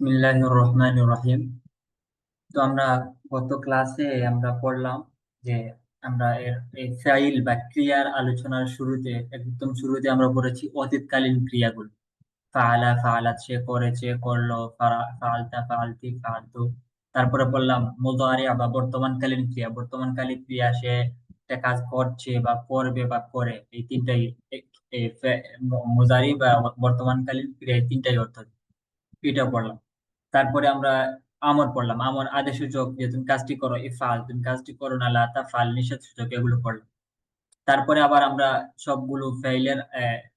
বিসমিল্লাহির রহমানির রহিম। তো আমরা গত ক্লাসে আমরা পড়লাম যে আমরা এই ফাইল বা ক্রিয়ার আলোচনার শুরুতে একদম শুরুতে আমরা পড়েছি অতীতকালীন ক্রিয়াগুলো। ফাআলা ফাআলাত, সে করেছে করলো, ফাআলতা ফাআলতি ফাআলতু। তারপরে পড়লাম মুদারি বা বর্তমানকালীন ক্রিয়া। বর্তমানকালীন ক্রিয়া সে একটা কাজ করছে বা করবে বা করে, এই তিনটাই মুজারি বা বর্তমানকালীন ক্রিয়া, এই তিনটাই অর্থ। এটা পড়লাম। তারপরে আমরা আমর পড়লাম। আমর আদেশসূচক, যে তুমি কাজটি করো, ইফআল, তুমি কাজটি করো না, লা তাফআল নিষেধ সূচক, এগুলো পড়লাম। তারপরে আবার আমরা সবগুলো ফাইলের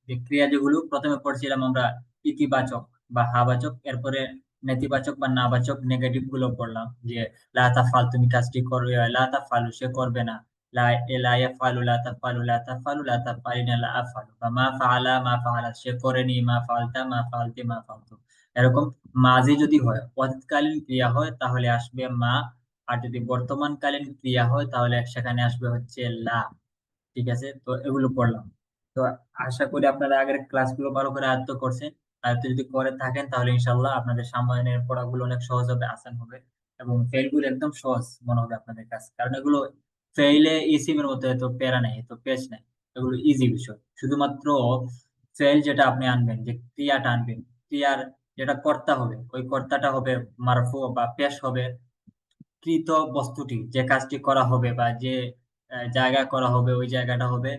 যে ক্রিয়া, যেগুলো প্রথমে পড়ছিলাম আমরা ইতিবাচক বা হাবাচক, এরপরে নেতিবাচক বা নাবাচক নেগেটিভ গুলো পড়লাম। যে লা তাফআল, তুমি কাজটি করবে, লা তাফআলু, সে করবে না, লা লা ইয়াফআলু লা তাফআলু লা তাফআলু লা তাফআলিনা লা আফআলু, বা মা ফাআলা মা ফাআলাত, সে করেনি, মা ফাআলতা মা ফাআলতি মা ফাআলতু। এরকম মাঝি যদি হয়, অতীতকালীন ক্রিয়া হয়, তাহলে আসবে মা। আর যদি বর্তমানকালীন ক্রিয়া হয় তাহলে সেখানে আসবে হচ্ছে লা। ঠিক আছে, তো এগুলো পড়লাম। তো আশা করি আপনারা আগের ক্লাসগুলো ভালো করে আয়ত্ত করছেন। আয়ত্ত যদি করে থাকেন তাহলে ইনশাল্লাহ আপনাদের সামনের পড়াগুলো অনেক সহজ হবে, আসান হবে, এবং ফেল গুলো একদম সহজ মনে হবে আপনাদের কাছে, কারণ এগুলো ফেইলে ইসিমের মতো এত প্যারা নেই, এত পেশ নেই। এগুলো ইজি বিষয়। শুধুমাত্র ফেল যেটা আপনি আনবেন, যে ক্রিয়াটা আনবেন, ক্রিয়ার যেটা কর্তা হবে, ওই কর্তাটা হবে মারফু বা পেশ হবে। কৃত বস্তুটি, যে কাজটি করা হবে বা যে জায়গায় করা হবে, ওই জায়গাটা হবে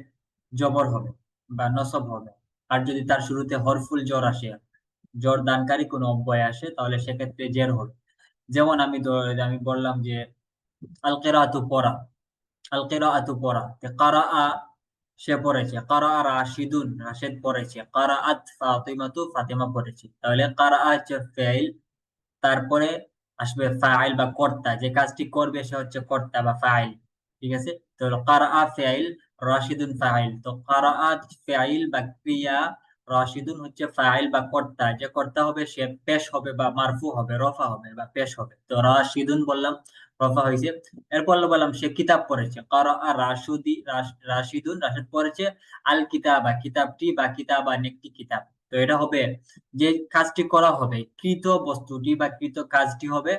জবর হবে বা নসব হবে। আর যদি তার শুরুতে হরফুল জর আসে, জর দানকারী কোনো অব্যয় আসে, তাহলে সেক্ষেত্রে জের হবে। যেমন আমি বললাম যে আল কিরাআতু পড়া, আল কিরাআতু পড়া, কারাআ সে পড়েছে, কারাআ রাশিদুন রাশেদ পড়েছে, কারাআত ফাতিমাতু ফাতিমা পড়েছে। তাহলে কারাআ হচ্ছে ফাইল, তারপরে আসবে ফাইল বা কর্তা, যে কাজটি করবে সে হচ্ছে কর্তা বা ফাইল। ঠিক আছে, তো কারআ ফাইল, রাশিদুন ফাইল। তো কারআত ফাইল বা ক্রিয়া, রাশিদুন হচ্ছে ফাইল বা কর্তা, যে কর্তা হবে সে পেশ হবে বা মারফু হবে, রফা হবে বা পেশ হবে। তো রাশিদুন বললাম, রফা হয়েছে। এরপর বললাম সে কিতাব পড়েছে, কারআ রাশিদুন, রাশিদ পড়েছে আল কিতাবা, কিতাবটি বা কিতাবান, একটি কিতাব। তো এটা হবে যে কাজটি করা হবে, কৃত বস্তুটি বা কৃত কাজটি হবে,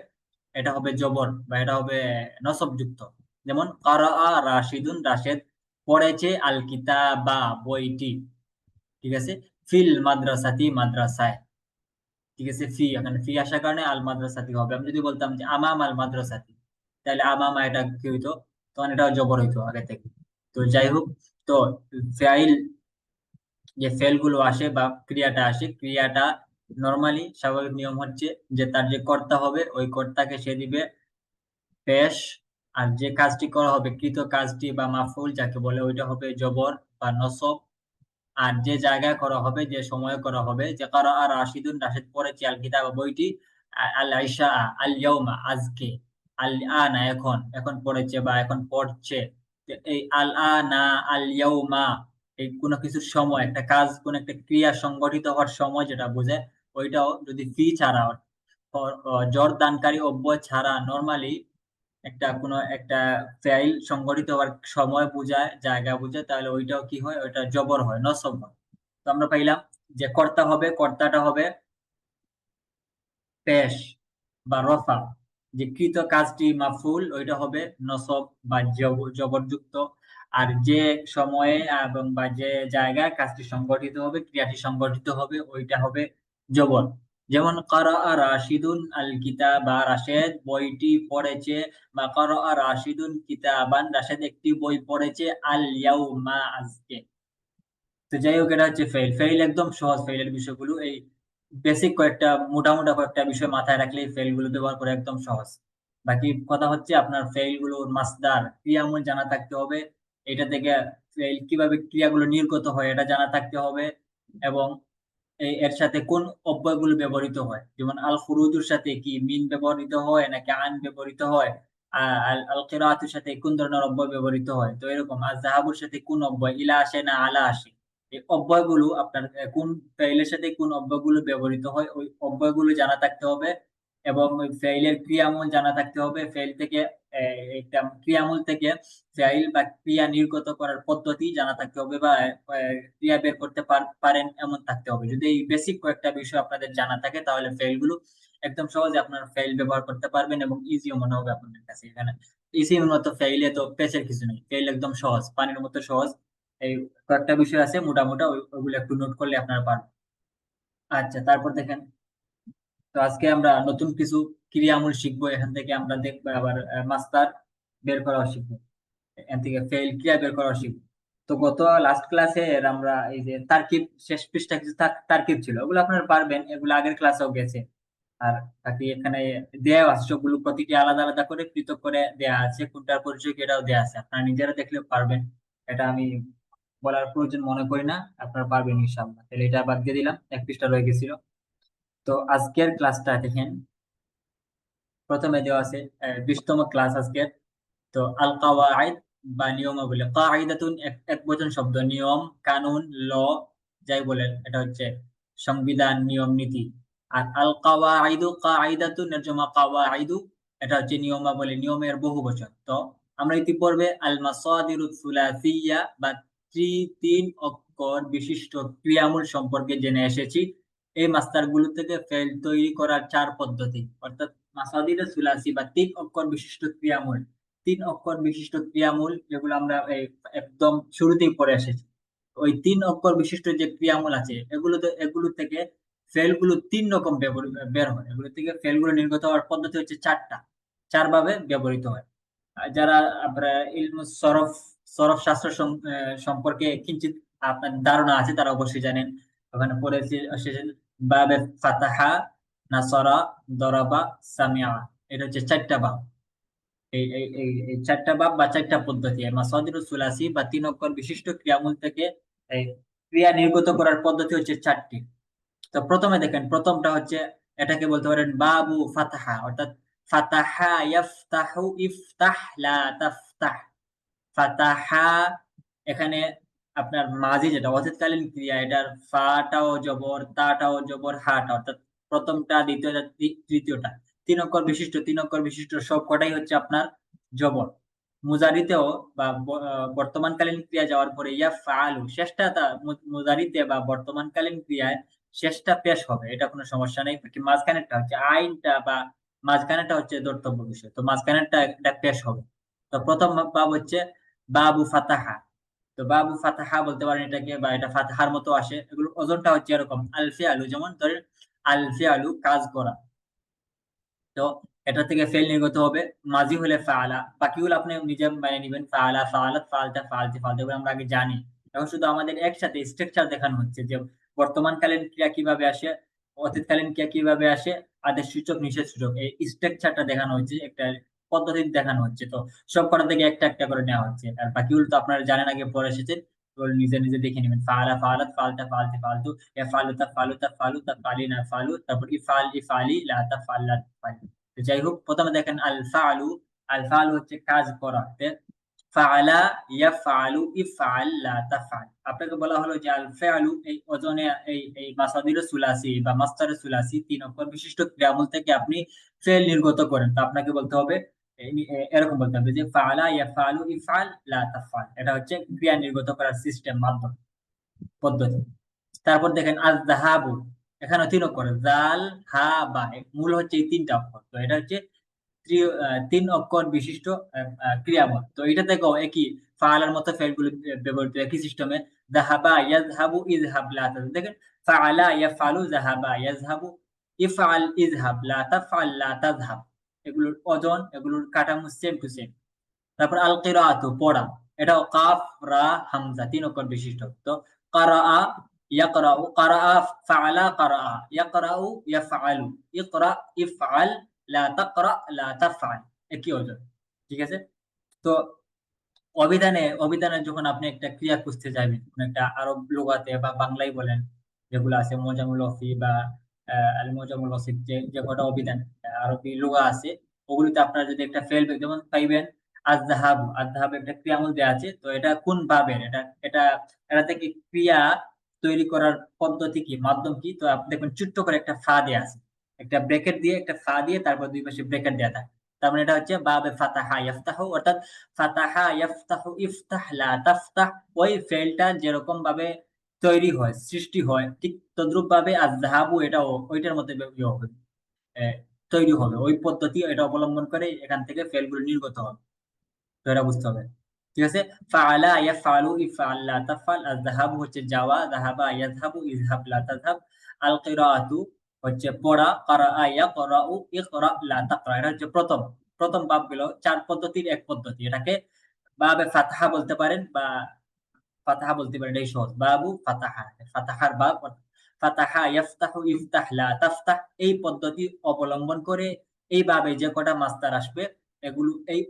এটা হবে জবর বা এটা হবে নসবযুক্ত। যেমন কারাআ রাশিদুন, রাশেদ পড়েছে আল কিতাবা, বইটি। ঠিক আছে, ফিল মাদ্রাসাতি, মাদ্রাসায়। ঠিক আছে, ফি, এখানে ফি আসার কারণে আল মাদ্রাসাতি হবে। আমি যদি বলতাম যে আমাম আল মাদ্রাসাতি, তাহলে আমামা এটা কি হইতো, তখন এটা জবর হইতো আগে থেকে। তো যাই হোক, তো ফাইল, যে ফেল গুলো আসে বা ক্রিয়াটা আসে, ক্রিয়াটা নরমালি স্বাভাবিক নিয়ম হচ্ছে যে তার যে কর্তা হবে, ওই কর্তাকে সে দিবে পেশ। আর যে কাজটি করা হবে, কৃত কাজটি বা মাফউল যাকে বলে, ওইটা হবে জবর বা নসব। আর যে জায়গায় করা হবে, যে সময়ে করা হবে, যে কারা আর রাশিদুন, রাশিদ পড়েছে আল কিতাব, বইটি, আল আইসা, আল ইয়াউমা, আজকে, আল আনা, এখন, এখন পড়েছে বা এখন পড়ছে। তো এই আল আনা, আল ইয়াউমা, এই কোনো কিছুর সময়, একটা কাজ, কোন একটা ক্রিয়া সংগঠিত হওয়ার সময় যেটা বোঝায়, ওইটাও যদি ফি ছাড়া, জোর দানকারী অব্যয় ছাড়া নরমালি কোনো একটা ফাইল সংগঠিত হওয়ার সময় বোঝায়, জায়গা বোঝায়, তাহলে ওইটাও কি হয়, ওইটা জবর হয়, নসব হয়। তো আমরা পাইলাম যে কর্তা হবে, কর্তাটা হবে পেশ বা রফা, যে কৃত কাজটি মাফুল, ওইটা হবে নসব বা জবরযুক্ত। আর যে সময়ে এবং বা যে জায়গায় কাজটি সংগঠিত হবে, ক্রিয়াটি সংগঠিত হবে, ওইটা হবে জবর। যেমন কারাআ রাশিদুন আল কিতাবা, রাশেদ বইটি পড়েছে, বা কারাআ রাশিদুন কিতাবান, রাশেদ একটি বই পড়েছে, আল ইয়াউমা, আজকে। তো যাই হোক, এটা হচ্ছে ফেইল। ফেইল একদম সহজ, ফেইলের বিষয়গুলো এই বেসিক কয়েকটা মোটা মোটা কয়েকটা বিষয় মাথায় রাখলেই ফেইল গুলো ব্যবহার করে একদম সহজ। বাকি কথা হচ্ছে আপনার ফেইল গুলোর মাসদার, ক্রিয়ামূল জানা থাকতে হবে। এটা থেকে ফেইল কিভাবে ক্রিয়াগুলো নির্গত হয় এটা জানা থাকতে হবে। এবং এর সাথে কোন অব্যয়গুলো ব্যবহৃত হয়, যেমন আল খুরুজুর সাথে কি মিন ব্যবহৃত হয় নাকি আন ব্যবহৃত হয়, আল আল কিরাআতুর সাথে কোন ধরনের অব্যয় ব্যবহৃত হয়। তো এরকম আজ যাহাবুর সাথে কোন অব্যয়, ইলা আসে না আলা আসে, এই অব্যয়গুলো আপনার কোন ফাইলের সাথে কোন অব্যয়গুলো ব্যবহৃত হয়, ওই অব্যয়গুলো জানা থাকতে হবে। এবং ওই ফাইলের ক্রিয়ামূল জানা থাকতে হবে। ফাইল থেকে একটা ক্রিয়ামূল থেকে ফাইল বা ক্রিয়া নির্গত করার পদ্ধতি জানা থাকতে হবে, বা ক্রিয়া বের করতে পারেন এমন থাকতে হবে। যদি এই বেসিক কয়েকটা বিষয় আপনাদের জানা থাকে তাহলে ফাইল গুলো একদম সহজে আপনার ফাইল ব্যবহার করতে পারবেন এবং ইজিও মনে হবে আপনাদের কাছে। এখানে ইজি মতো ফাইলে তো পেঁচের কিছু নেই, ফাইল একদম সহজ, পানির মতো সহজ। এই কয়েকটা বিষয় আছে মোটামুটি, ওইগুলো একটু নোট করলে আপনারা পারবেন। আচ্ছা, তারপর দেখেন, তো আজকে আমরা নতুন কিছু ক্রিয়ামূল শিখবো। এখান থেকে আমরা দেখবো আবার মাস্টার বের করাও শিখবো, এখান থেকে ফেল ক্রিয়া বের করাও শিখবো। তো গত লাস্ট ক্লাসে আমরা এই যে তারকিব, শেষ পৃষ্ঠা কিছু তারকিব ছিল, ওগুলো আপনারা পারবেন, এগুলো আগের ক্লাসেও গেছে। আর বাকি এখানে দেয়া আছে সবগুলো, প্রতিটি আলাদা আলাদা করে পৃথক করে দেয়া আছে, কোনটার পরিচয় কি এটাও দেয়া আছে, আপনারা নিজেরা দেখলেও পারবেন। এটা আমি বলার প্রয়োজন মনে করি না, আপনারা পারবেন ইনশাআল্লাহ। তাহলে এটা বাদ দিয়ে দিলাম, এক পৃষ্ঠা রয়ে গেছিল। তো আজকের ক্লাসটা দেখেন, প্রথমে দেওয়া আছে 20তম ক্লাস আজকের। তো আল কাওয়াইদ বা নিয়মাবলী, কাইদাতুন এক বচন শব্দ, নিয়ম, কানুন, ল, যাই বলেন, এটা হচ্ছে সংবিধান, নিয়ম, নীতি। আর আল কাওয়াইদু, কাইদাতুন এর জমা কাওয়াইদু, এটা হচ্ছে নিয়মাবলী, নিয়মের বহু বচন। তো আমরা ইতিপূর্বে আল মাসাদিরুস সুলাসিয়্যা বা তিন অক্ষর বিশিষ্ট ক্রিয়ামূল সম্পর্কে জেনে এসেছি। এই মাস্টার গুলো থেকে ফেল তৈরি করার 4 পদ্ধতি, অর্থাৎ মাসাদিরুস সুলাসি বা 3 অক্ষর বিশিষ্ট ক্রিয়ামূল, 3 অক্ষর বিশিষ্ট ক্রিয়ামূল, যেগুলো আমরা একদম শুরুতেই পড়ে এসেছি। ওই 3 অক্ষর বিশিষ্ট যে ক্রিয়ামূল আছে, এগুলো থেকে ফেল গুলো 3 রকম বের হয়। এগুলো থেকে ফেল গুলো নির্গত হওয়ার পদ্ধতি হচ্ছে 4টা, 4 ভাবে ব্যবহৃত হয়। আর যারা আমরা ইলমু সরফ, সরফ শাস্ত্র সম্পর্কে কিঞ্চিত আপনার ধারণা আছে, তারা অবশ্যই জানেন। ওখানে পড়েছে বাবে ফাতাহা, নাসরা, দরাবা, সামিয়া, এটা হচ্ছে 4টা ভাব। এই 4টা ভাব বা 4টা পদ্ধতি, মাসাদিরুস সুলাসি বা 3 অক্ষর বিশিষ্ট ক্রিয়ামূল থেকে এই ক্রিয়া নির্গত করার পদ্ধতি হচ্ছে 4টি। তো প্রথমে দেখেন, প্রথমটা হচ্ছে, এটাকে বলতে পারেন বাবু ফাতাহা, অর্থাৎ ফাতাহা ইয়াফতাহু, ইফতাহ লা তাফতাহ, ফাতাহা। এখানে আপনার মাঝি যেটা অতীতকালীন ক্রিয়া, এটার ফাটাও জবর, তাটাও জবর, হাটা, অর্থাৎ প্রথমটা, দ্বিতীয়টা, তৃতীয়টা 3 অক্ষর বিশিষ্ট, 3 অক্ষর বিশিষ্ট সব কটাই হচ্ছে আপনার জবর। মুজারিতেও বা বর্তমানকালীন ক্রিয়া যাওয়ার পরে ইয়া ফালু, শেষটা মুজারিতে বা বর্তমানকালীন ক্রিয়ায় শেষটা পেশ হবে, এটা কোনো সমস্যা নেই। কি মাঝখানেরটা হচ্ছে আইনটা বা মাঝখানেরটা হচ্ছে ধর্তব্য বিষয়, তো মাঝখানেরটা এটা পেশ হবে। তো প্রথম বাব হচ্ছে বাবু ফাতাহা। তো বাবু ফাতাহা বলতে পারেন এটাকে, বা এটা ফাতাহার মতো আসে। এগুলোর ওজনটা হচ্ছে এরকম, আলফি আলু, যেমন ধরেন আলফি আলু, কাজ করা। তো এটা থেকে ফেল নির্গত হবে। মাজি হলে ফাআলা, বাকিগুলো আপনি নিজে মানে নিবেন, ফাআলা, ফাআলাত, ফাআলতা, ফাআলতি, ফাআলতা, এগুলো আমরা আগে জানি। এখন শুধু আমাদের একসাথে স্ট্রাকচার দেখানো হচ্ছে যে বর্তমানকালীন ক্রিয়া কিভাবে আসে, অতীতকালীন ক্রিয়া কিভাবে আসে, আদেশ সূচক, নিষেধ সূচক, এই স্ট্রাকচারটা দেখানো হচ্ছে, একটা পদ্ধতি দেখানো হচ্ছে। তো সব কটা থেকে একটা একটা করে নেওয়া হচ্ছে, আর বাকিগুলো তো আপনারা জানেন, আগে পড়ে এসেছেন। ওগুলো নিজে নিজে দেখে নেবেন, ফাআলা, ফাআলাত, ফাআলতা, ফাআলতি, ফাআলতু, ইয়াফআলু, তাফআলু, তাফআলু, তাফআলিনা, তাফআলু, তারপর ইফআল, ইফআলি, লা তাফআল, লা তাফআল। তো যাই হোক, প্রথমে দেখেন আল ফাআলু, আল ফাআলু হচ্ছে কাজ করা। ফাআলা ইয়াফআলু, ইফআল, লা তাফআল। আপনাকে বলা হলো যে আল ফাআলু, এই ওজনে, এই মাসাদির সুলাসি বা মাস্তার সুলাসি 3 অক্ষর বিশিষ্ট ক্রিয়ামূল থেকে আপনি ফেল নির্গত করেন। তো আপনাকে বলতে হবে, এরকম বলতে হবে যে ফাআলা ইয়াফআলু, ইফআল, লা তাফআল। এটা হচ্ছে ক্রিয়া নির্গত করার সিস্টেম, মাধ্যম, পদ্ধতি। তারপর দেখেন আজ যাহাবু, এখানে 3 অক্ষর, জাল, হা, বা, মূল হচ্ছে এই 3টা অক্ষর। তো এটা হচ্ছে 3 অক্ষর বিশিষ্ট ক্রিয়াপদ। তো এটা থেকেও একই ফাআলার মতো ফেল গুলো ব্যবহৃত, একই সিস্টেমে। যাহাবা, ইয়াযহাবু, ইযহাব, লা তাযহাব। দেখেন ফাআলা ইয়াফআলু, যাহাবা ইয়াযহাবু, ইফআল, ইযহাব, লা তাফআল, লা তাযহাব। এগুলোর ওজন, এগুলোর কাঠামো সেম টু সেম। তারপর আল কিরাআতু, পড়া, এটাও কাফ, রা, হামজা, 3 অক্ষর বিশিষ্ট। তো কারাআ, ইয়াকরাউ, কারাআ, ফাআলা, কারাআ, ইয়াকরাউ, ইয়াফআলু, ইকরা, ইফআল, লা তাকরা, লা তাফআল, একই ওজন। ঠিক আছে? তো অভিধানে যখন আপনি একটা ক্রিয়া খুঁজতে যাবেন, কোন একটা আরব লুগাতে বা বাংলাই বলেন, যেগুলো আছে মুজামুল ওয়াফি বা আল মুজামুল ওয়াসিফ, যে কটা অভিধান আরবি লুগা আছে, ওগুলোতে আপনারা যদি একটা ফেল যেমন পাইবেন আযহাব, আযহাব একটা ক্রিয়ামূল দেয়া আছে। তো এটা কোন ভাবের, এটা এটা থেকে ক্রিয়া তৈরি করার পদ্ধতি কি, মাধ্যম কি? তো আপনি দেখবেন ছোট্ট করে একটা ফা দেয়া আছে, একটা ব্র্যাকেট দিয়ে, একটা ফা দিয়ে, তারপর দুই পাশে ব্র্যাকেট দেয়া থাকে। তার মানে এটা হচ্ছে বাবে ফাতাহা ইয়াফতাহু, অর্থাৎ ফাতাহা ইয়াফতাহু, ইফতাহ, লা তাফতাহ। ওই ফেলটা যেরকম ভাবে তৈরি হয়, সৃষ্টি হয়, ঠিক তদ্রুপ ভাবে আযহাবু, এটাও ওইটার মধ্যে ইয়ে হবে, তৈরি হবে। ওই পদ্ধতি এটা অবলম্বন করে এখান থেকে ফেলগুলো নির্গত হবে। তো এটা বুঝতে হবে। ঠিক আছে? ফাআলা ইয়াফআলু ইফআল লা তাফআল, আযহাবু হচ্ছে যাওয়া, যাহাবা ইয়াযহাবু ইযহাব লা তাযহাব, আল কিরাআতু হচ্ছে পড়া, ক্বারাআ ইয়াকরাউ ইকরা লা তাকরা। এটা হচ্ছে প্রথম বাবগুলো ৪ পদ্ধতির এক পদ্ধতি। এটাকে বাবে ফাতহা বলতে পারেন বা ফাতাহা বলতে পারেন, এটাই সহজ। বাবু ফাতাহা, ফাতাহার বাব, ফাতাহা ইয়াফতাহু ইফতাহ লা তাফতাহ, এই পদ্ধতি অবলম্বন করে এই বাবে যে কটা মাস্টার আসবে এগুলো এই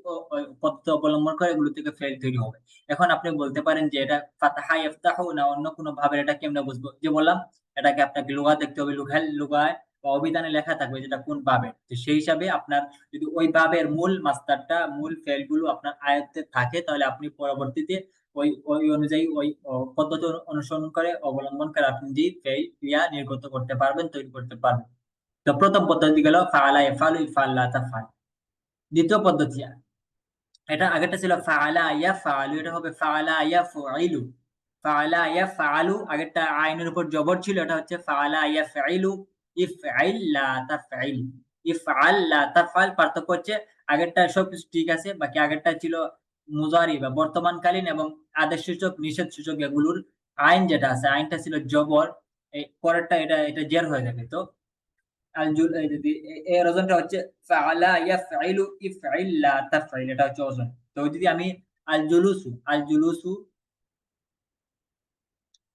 পদ্ধতি অবলম্বন করে এগুলো থেকে ফেল তৈরি হবে। এখন আপনি বলতে পারেন যে এটা ফাতাহা ইফতাহু না অন্য কোনো ভাবে, এটা কেমনে বুঝবো? যে বললাম এটাকে আপনাকে লুগা দেখতে হবে, লুগায় বা অভিধানে লেখা থাকবে যেটা কোন বাবে। তো সেই হিসাবে আপনার যদি ওই ভাবের মূল মাস্টারটা, মূল ফেল গুলো আপনার আয়ত্তে থাকে, তাহলে আপনি পরবর্তীতে ওই অনুযায়ী ওই পদ্ধতি অনুসরণ করে অবলম্বন করে আপনি এই ক্রিয়া নির্গত করতে পারবেন, তৈরি করতে পারবেন। তো প্রথম পদ্ধতি গেল ফাআলা ইয়াফআলু ইফআল লা তাফআল। দ্বিতীয় পদ্ধতি, এটা আগেরটা ছিল ফাআলা ইয়াফআলু, এটা হবে ফাআলা ইয়াফআইলু। ফাআলা ইয়াফআলু আগেরটা আইনের উপর জবর ছিল, এটা হচ্ছে ফাআলা ইয়াফআইলু ইফআইল লা তাফআইল। ইফআল লা তাফআল, পার্থক্য হচ্ছে আগেরটা সবকিছু ঠিক আছে, বাকি আগেরটা ছিল মুজারি বা বর্তমানকালীন এবং আদেশ সূচক, নিষেধ সূচক এগুলোর আইন যেটা আছে, আইনটা ছিল জবর, এই পরেরটা এটা জের হয়ে যাবে। তো যদি এর ওজনটা হচ্ছে ফাআলা ইয়াফআইলু ইফআইল লা তাফআইল, এটা হচ্ছে ওজন। তো যদি আমি আল জুলুসু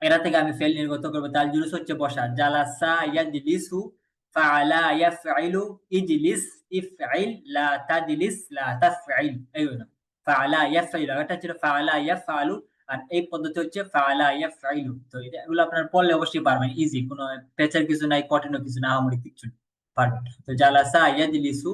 এটা থেকে আমি ফেল নির্গত করব। তাল জুলুস হচ্ছে বসা। জালাসা ইয়াজলিসু, ফাআলা ইয়াফআইলু ইজলিস ইফআইল লা তাজলিস লা তাফআইল, এই হলো ফাআলা ইয়াফআইলু। এটা ছিল ফাআলা ইয়াফআলু, আর এই পদ্ধতি হচ্ছে ফাআলা ইয়াফআইলু। তো এগুলো আপনারা পড়লে অবশ্যই পারবেন, ইজি, কোনো পেঁচার কিছু নাই, কঠিনও কিছু না, আহামরি কিছু না, পারবেন। তো জালাসা ইয়াজলিসু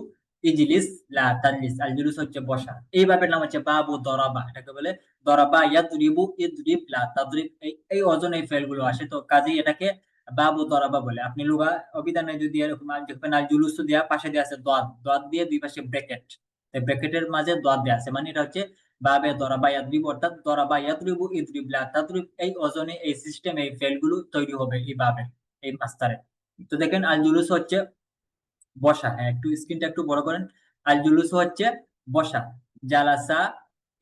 ইজলিস লা তাজলিস, আল জুলুস হচ্ছে বসা। এই ভাবের নাম হচ্ছে বাবু দরাবা, এটাকে বলে দরাবা ইয়াদরিবু ইদরিব লা তাদরিব, এই ওজন এই ফেল গুলো আসে। তো কাজেই এটাকে বাবু দরাবা বলে। আপনি লুগা অভিধানে যদি এরকম দেখবেন আল জুলুসু দেয়া পাশে দেয়া আছে দাদ, দাদ দিয়ে দুই পাশে ব্র্যাকেট, এই ব্র্যাকেটের মাঝে দাদ দেয়া আছে, মানে এটা হচ্ছে বাবে দরাবা ইয়াদরিবু, অর্থাৎ দরাবা ইয়াদরিবু ইদরিব লা তাদরিব, এই ওজনে এই সিস্টেমে এই ফেল গুলো তৈরি হবে এই বাবে, এই মাস্টারে। তো দেখেন আল জুলুস হচ্ছে বসা। হ্যাঁ, একটু স্ক্রিনটা একটু বড় করেন। আল জুলুস হচ্ছে বসা। জালাসা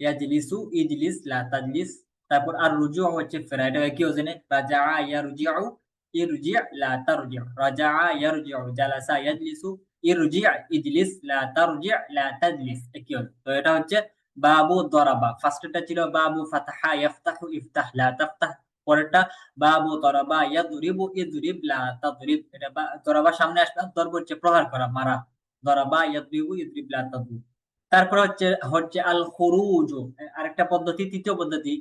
ইয়াজলিসু ইজলিস লা তাজলিস। তারপর আর রুজু হচ্ছে ফেরা, এটা কি ওজনে? রাজা ইয়ারজিউ ইরজি লা তারজি, রাজা ইয়ারজিউ, জালাসা ইয়াজলিসু ইরজি ইজলিস লা তারজি লা তাজলিস, কি হলো? তো এটা হচ্ছে বাবু দরাবা। ফার্স্টটা ছিল বাবু ফাতাহা ইয়াফতাহু ইফতাহ লা তাফতাহ, পরেরটা বাবু দরাবা ইয়াদরিবু ইদরিব লা তাদরিব। এটা দরাবার সামনে আসলে দরব হচ্ছে প্রহার করা, মারা। দরাবা ইয়াদরিবু ইদরিব লা তাদরিব। তারপর হচ্ছে হচ্ছে আল খুরুজু, আরেকটা পদ্ধতি, তৃতীয় পদ্ধতি।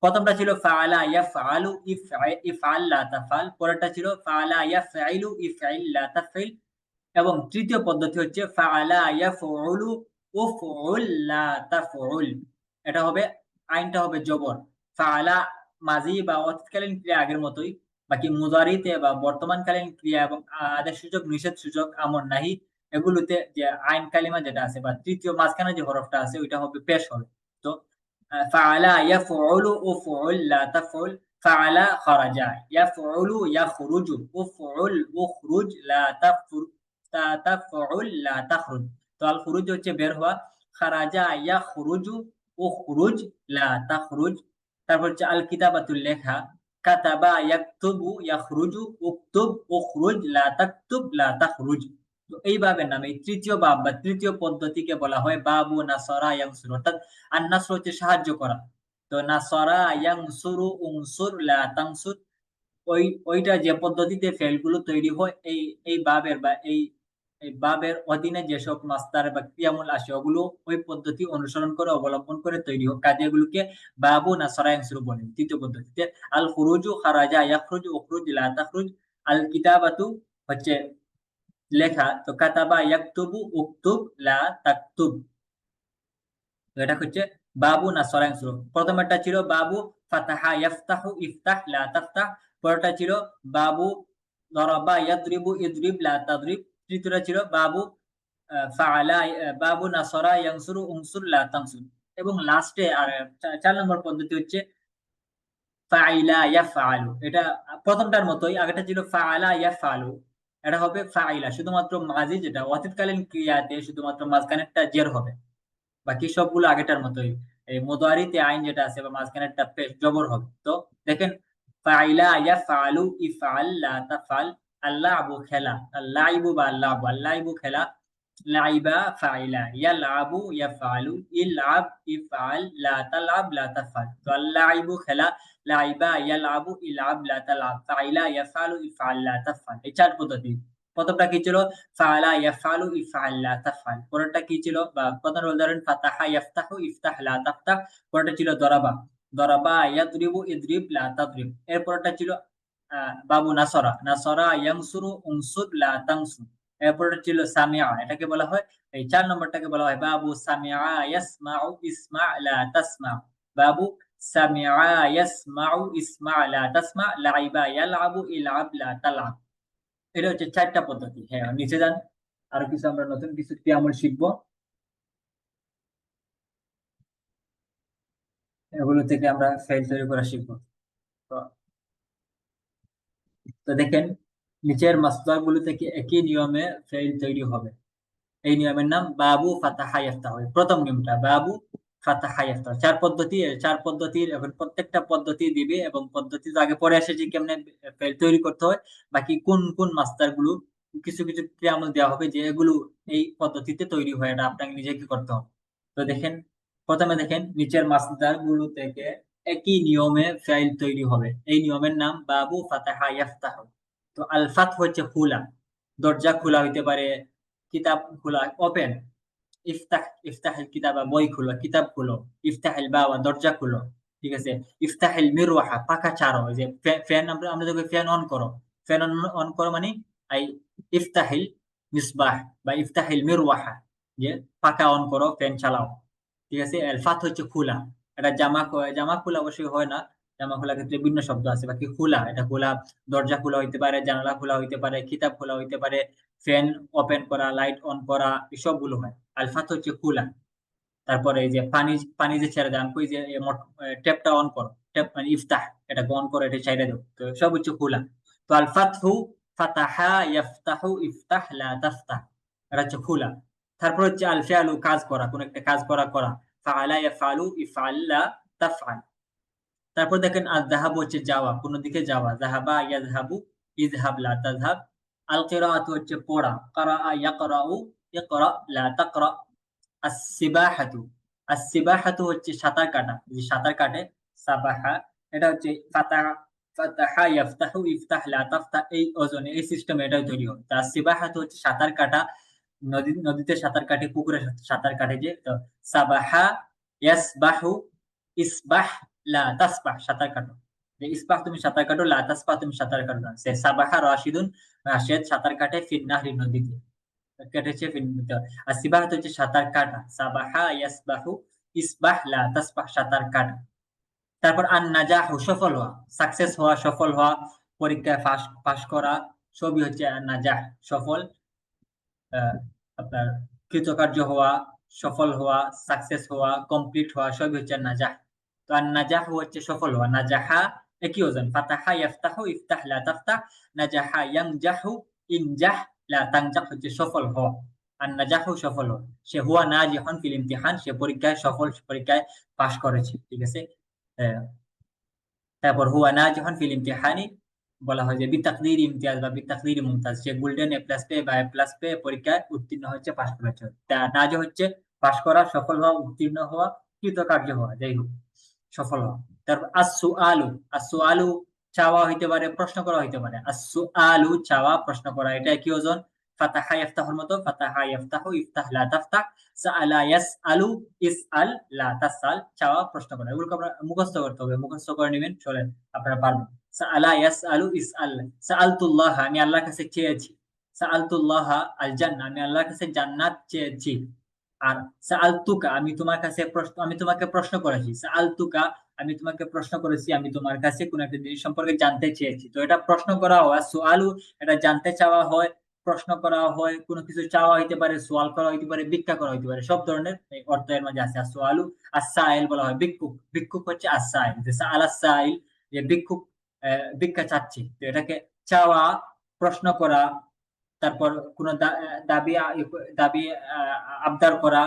প্রথমটা ছিল ফাআলা ইয়াফআলু ইফআল লা তাফআল, পরেরটা ছিল ফাআলা ইয়াফআইলু ইফআইল লা তাফআইল, এবং তৃতীয় পদ্ধতি হচ্ছে ফাআলা ইয়াফউলু উফউল লা তাফউল। এটা হবে, আইনটা হবে জবর। ফাআলা মাজি বা অতীতকালীন ক্রিয়া আগের মতোই, বাকি মুজারিতে বা বর্তমানকালীন ক্রিয়া এবং আদেশ সূচক, নিষেধ সূচক, আমর নাহি, এগুলোতে যে আইন কালিমা যেটা আছে বা তৃতীয় মাঝখানে যে হরফটা আছে ওইটা হবে পেশ হবে। তো ফাআলা ইয়াফউলু উফউল লা তাফউল, ফাআলা খারাজা ইয়াফউলু ইয়াখরুজু উফউল উখরুজ লা তাফুর তাফউল লা তাখরুজ। তো আল খুরুজ হচ্ছে বের হওয়া, খারাজা ইয়াখরুজু উখরুজ লা তাখরুজ। তারপর হচ্ছে আল কিতাবাতুল লেখা, কাতাবা ইয়াকতুবু ইয়াখরুজু উকতুব উখরুজ লা তাকতুব লা তাখরুজ। তো এই বাবের নামে এই তৃতীয় বাব বা তৃতীয় পদ্ধতিকে বলা হয় বাবু নাসরা ইয়ানসুর, অর্থাৎ আর নাসর হচ্ছে সাহায্য করা। তো নাসরা ইয়ানসুরু উনসুর লা তানসুর, ওইটা যে পদ্ধতিতে ফেলগুলো তৈরি হয় এই বাবের বা এই বাবের অধীনে যেসব মাস্টার বা ক্রিয়ামূল আসে ওগুলো ওই পদ্ধতি অনুসরণ করে অবলম্বন করে তৈরি হোক, কাজে এগুলোকে বাবু না সরায়াংশুরু বলেন। তৃতীয় পদ্ধতিতে আল খুরুজু খারাজা ইয়াখরুজু উখরুজ লা তাখরুজ, আল কিতাবাতু হচ্ছে লেখা, তো কাতাবা ইয়াকতুবু উকতুব লা তাকতুব। তো এটা হচ্ছে বাবু না সরায়াংশুরু। প্রথমটা ছিল বাবু ফাতাহা ইয়াফতাহু ইফতাহ লা তাফতাহ, পরেরটা ছিল বাবু দরাবা ইয়াদরিবু ইদরিব লা তাদরিব, তৃতীয়টা ছিল বাবু ফাআলা বাবু নাসরা ইয়ানসুরু উনসুর লা তানসুর, এবং লাস্টে আর ৪ নম্বর পদ্ধতি হচ্ছে ফাইলা ইয়াফআলু। এটা প্রথমটার মতোই, আগেটা ছিল ফাআলা ইয়াফআলু, এটা হবে ফাইলা, শুধুমাত্র মাজি যেটা অতীতকালীন ক্রিয়াতে শুধুমাত্র মাঝখানেরটা জের হবে, বাকি সবগুলো আগেটার মতোই। এই মুদারিতে আইন যেটা আছে বা মাঝখানেরটা পেশ জবর হবে। তো দেখেন ফাইলা ইয়াফআলু ইফআল লা তাফআল, আল্লাহবু খেলা, আল্লাইবু বা আল্লাহবু, আল্লাইবু খেলা, লাইবা ফাইলা, ইয়ালআবু ইয়াফআলু, ইলআব ইফআল, লা তালআব লা তাফআল। তো আল্লাইবু খেলা, লাইবা ইয়ালআবু, ইলআব লা তালআব, ফাইলা ইয়াফআলু ইফআল লা তাফআল। এই চার পদ্ধতি। প্রথমটা কি ছিল? ফাআলা ইয়াফআলু ইফআল লা তাফআল। পরেরটা কি ছিল? বা প্রথম উদাহরণ ফাতাহা ইয়াফতাহু ইফতাহ লা তাফতাহ। পরেরটা ছিল দরাবা, দরাবা ইয়াদরিবু ইদরিব লা তাদরিব। এরপরটা ছিল বাবু নাসরা, নাসরা ইয়ানসুরু উনসুর লা তানসুর। এরপরটা ছিল সামিআ, এটাকে বলা হয়, এই ৪ নম্বরটাকে বলা হয় বাবু সামিআ ইয়াসমাউ ইসমা লা তাসমা। বাবু সামিআ ইয়াসমাউ ইসমা লা তাসমা, লাইবা ইয়ালআবু ইলআব লা তালআব। এটা হচ্ছে ৪টা পদ্ধতি। হ্যাঁ, নিচে যান, আরো কিছু আমরা নতুন কিছু ক্রিয়ামূল শিখবো, এগুলো থেকে আমরা ফাইল তৈরি করা শিখবো। তো তো দেখেন নিচের মাসদার গুলো থেকে একই নিয়মে ফাইল তৈরি হবে। এই নিয়মের নাম বাবু ফাতাহা ইফতাহ। প্রথম নিয়মটা বাবু ফাতাহা ইফতাহ। ৪ পদ্ধতি, ৪ পদ্ধতির এখন প্রত্যেকটা পদ্ধতি দিবে এবং পদ্ধতি তো আগে পরে এসেছে কেমনে ফাইল তৈরি করতে হয়, বাকি কোন কোন মাসদার গুলো কিছু কিছু ক্রিয়ামূল দেওয়া হবে যে এগুলো এই পদ্ধতিতে তৈরি হয়, এটা আপনাকে নিজেকে করতে হবে। তো দেখেন প্রথমে দেখেন নিচের মাসদার গুলো থেকে একই নিয়মে ফাইল তৈরি হবে। এই নিয়মের নাম বাবু ফাতাহা ইফতাহ। তো আল ফাত হচ্ছে খোলা, দরজা খোলা হইতে পারে, কিতাব খোলা ওপেন, ইফতাহ ইফতাহিল কিতাবা বই খুলো, কিতাব খুলো, ইফতাহিল বাবা দরজা খুলো, ঠিক আছে। ইফতাহিল মিরওয়াহা পাখা ছাড়ো, এই যে ফ্যান, আমরা আমরা যখন ফ্যান অন করো, ফ্যান অন করো মানে আই ইফতাহিল মিসবাহ বা ইফতাহিল মিরওয়াহা, যে পাখা অন করো, ফ্যান চালাও, ঠিক আছে। আল ফাত হচ্ছে খোলা, এটা জামা, জামা খোলা অবশ্যই হয় না, জামা খোলার ক্ষেত্রে ভিন্ন শব্দ আছে, বাকি খোলা এটা খোলা, দরজা খোলা হইতে পারে, জানালা খোলা হইতে পারে, কিতাব খোলা হইতে পারে, ফ্যান ওপেন করা, লাইট অন করা, এসবগুলো হয়। আলফাত হচ্ছে খোলা। তারপরে এই যে পানি, পানি যে ছেড়ে দেয়, আমি কই যে ট্যাপটা অন করো, ট্যাপ মানে ইফতাহ, এটা অন করো, এটা ছেড়ে দাও, তো সব হচ্ছে খোলা। তো আল ফাতহু ফাতাহা ইয়াফতাহু ইফতাহ লা তাফতাহ, এটা হচ্ছে খোলা। তারপর হচ্ছে আল ফিআলু কাজ করা, কোন একটা কাজ করা করা, ফাআলা ইয়াফআলু ইফআল লা তাফআল। তারপর দেখেন আল যাহাবু হচ্ছে যাওয়া, কোন দিকে যাওয়া, যাহাবা ইয়াযহাবু ইযহাব লা তাযহাব। আল কিরাআতু হচ্ছে পড়া, ক্বারাআ ইয়াকরাউ ইকরা লা তাকরা। আসসিবাহাতু, আসসিবাহাতু হচ্ছে সাঁতার কাটা, যে সাঁতার কাটে, সাবাহা, এটা হচ্ছে ফাতাহা, ফাতাহা ইয়াফতাহু ইফতাহ লা তাফতাহ, এই ওজনে এই সিস্টেমে এটা তৈরি হয়। তা আসসিবাহাতু হচ্ছে সাঁতার কাটা, নদীতে সাঁতার কাটে, পুকুরে সাঁতার কাটে, যে তো সাবাহা ইয়াসবাহু ইসবাহ লা তাসবাহ, সাঁতার কাটো, যে ইসবাহ তুমি সাঁতার কাটো, লা তাসবাহ তুমি সাঁতার কাটো না। সে সাবাহা রাশিদুন, রাশেদ সাঁতার কাটে, ফিন নাহরি নদীতে কেটেছে, আর সিবাহাত হচ্ছে সাঁতার কাটা, সাবাহা ইয়াসবাহু ইসবাহ লা তাসবাহ সাঁতার কাটা। তারপর আন নাজাহু সফল হওয়া, সাকসেস হওয়া, সফল হওয়া, পরীক্ষায় পাস করা, সবই হচ্ছে আন নাজাহ সফল, আপনার কৃতকার্য হওয়া, সফল হওয়া, সাকসেস হওয়া, কমপ্লিট হওয়া, সবই হচ্ছে আন নাজাহ। তো আন নাজাহু হচ্ছে সফল হওয়া, নাজাহা একই ওজন, ফাতাহা ইয়াফতাহু ইফতাহ লা তাফতাহ, নাজাহা ইয়ানজাহু ইনজাহ লা তানজাহ হচ্ছে সফল হওয়া। আর নাজাহু সফল হওয়া, সে হুয়া নাজিহুন ফিল ইমতিহান, সে পরীক্ষায় সফল, পরীক্ষায় পাস করেছে, ঠিক আছে। আহ, তারপর হুয়া নাজিহুন ফিল ইমতিহানি বলা হয় যে বিতাকদির ইমতিয়াজ বা বিতাকদির মুমতাজ, সে গোল্ডেন এ প্লাস পেয়ে বা এ প্লাস পেয়ে পরীক্ষায় উত্তীর্ণ হচ্ছে, পাস করেছে। নাজ হচ্ছে পাস করা, সফল হওয়া, উত্তীর্ণ হওয়া, কৃতকার্য হওয়া, যাই হোক সফল হওয়া। তারপর আসু আলু, আসু আলু চাওয়া হইতে পারে, প্রশ্ন করা হইতে পারে, আসু আলু চাওয়া, প্রশ্ন করা, এটা কি ওজন, ফাতাহা ইফতাহুর মতো, ফাতাহা ইফতাহু ইফতাহ লা তাফতাহ, সাআলা ইয়াসআলু ইসআল লা তাসআল, চাওয়া প্রশ্ন করা। এগুলো আপনারা মুখস্থ করতে হবে, মুখস্থ করে নেবেন, চলেন আপনারা পারবেন। সাআলা ইয়াসআলু ইসআল, সাআলতুল্লাহ আমি আল্লাহর কাছে চেয়েছি, সাআলতুল্লাহ আল জান্নাহ আমি আল্লাহর কাছে জান্নাত চেয়েছি। আর সাআলতুকা আমি তোমার কাছে প্রশ্ন, আমি তোমাকে প্রশ্ন করেছি, সাআলতুকা আমি তোমাকে প্রশ্ন করেছি, আমি তোমার কাছে কোন একটা জিনিস সম্পর্কে জানতে চেয়েছি। তো এটা প্রশ্ন করা হয়, সুআলু এটা জানতে চাওয়া হয়, প্রশ্ন করা হয়, কোনো কিছু চাওয়া হইতে পারে, সোয়াল করা হইতে পারে, ভিক্ষা করা হইতে পারে, সব ধরনের এই অর্থ এর মাঝে আছে। সুআলু আস-সাইল বলা হয় ভিক্ষুক, ভিক্ষুক হচ্ছে আস-সাইল, যে সাআল আস-সাইল, যে ভিক্ষুক ভিক্ষা চাচ্ছি, তো এটাকে চাওয়া, প্রশ্ন করা, তারপর কোন দাবি দাবি আবদার করা,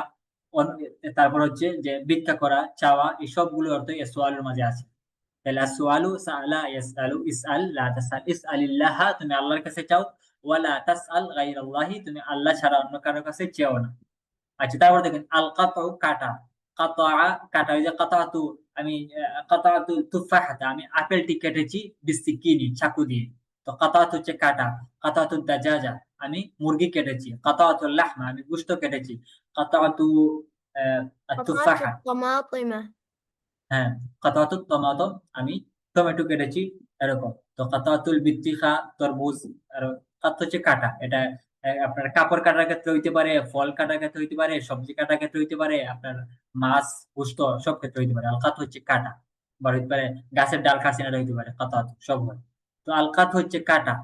তারপর হচ্ছে যে ভিক্ষা করা, চাওয়া, এই সবগুলো অর্থ সোয়ালের মাঝে আছে। তাহলে আসওয়ালু সাআলা ইয়াসআলু, ইসআল লা তাসআল, ইসআলিল্লাহ তুমি আল্লাহর কাছে চাও, ওয়ালা তাসআল গায়রাল্লাহি তুমি আল্লাহ ছাড়া অন্য কারোর কাছে চেও না। আচ্ছা, তারপর দেখেন আল কাতউ কাটা, কাতআ কাটা, ওই যে কাতাতু আমি কাতাতু তুফাহাতা আমি আপেলটি কেটেছি বিসিকিনি চাকু দিয়ে। তো কাতাত হচ্ছে কাটা। কাতাতু দাজাজা আমি মুরগি কেটেছি। কাতাতুল লাহমা আমি গোশত কেটেছি। কাতাতু قطعت তুফাহা, الطماطم. হ্যাঁ, কাতাতুত টমেটো আমি টমেটো কেটেছি, এরকম। তো কাতাতুল বিত্তিখা তরমুজ, আর কাত হচ্ছে কাটা। এটা আপনার কাপড় কাটার ক্ষেত্রে হইতে পারে, ফল কাটার ক্ষেত্রে হইতে পারে, সবজি কাটার ক্ষেত্রে হইতে পারে, আপনার মাছ গোশত সব ক্ষেত্রে হইতে পারে। আলকাত হচ্ছে কাটা, বা হইতে পারে গাছের ডাল খাসিনাটা হইতে পারে, কাতাত সব হয়। তো আলকাত হচ্ছে কাটা।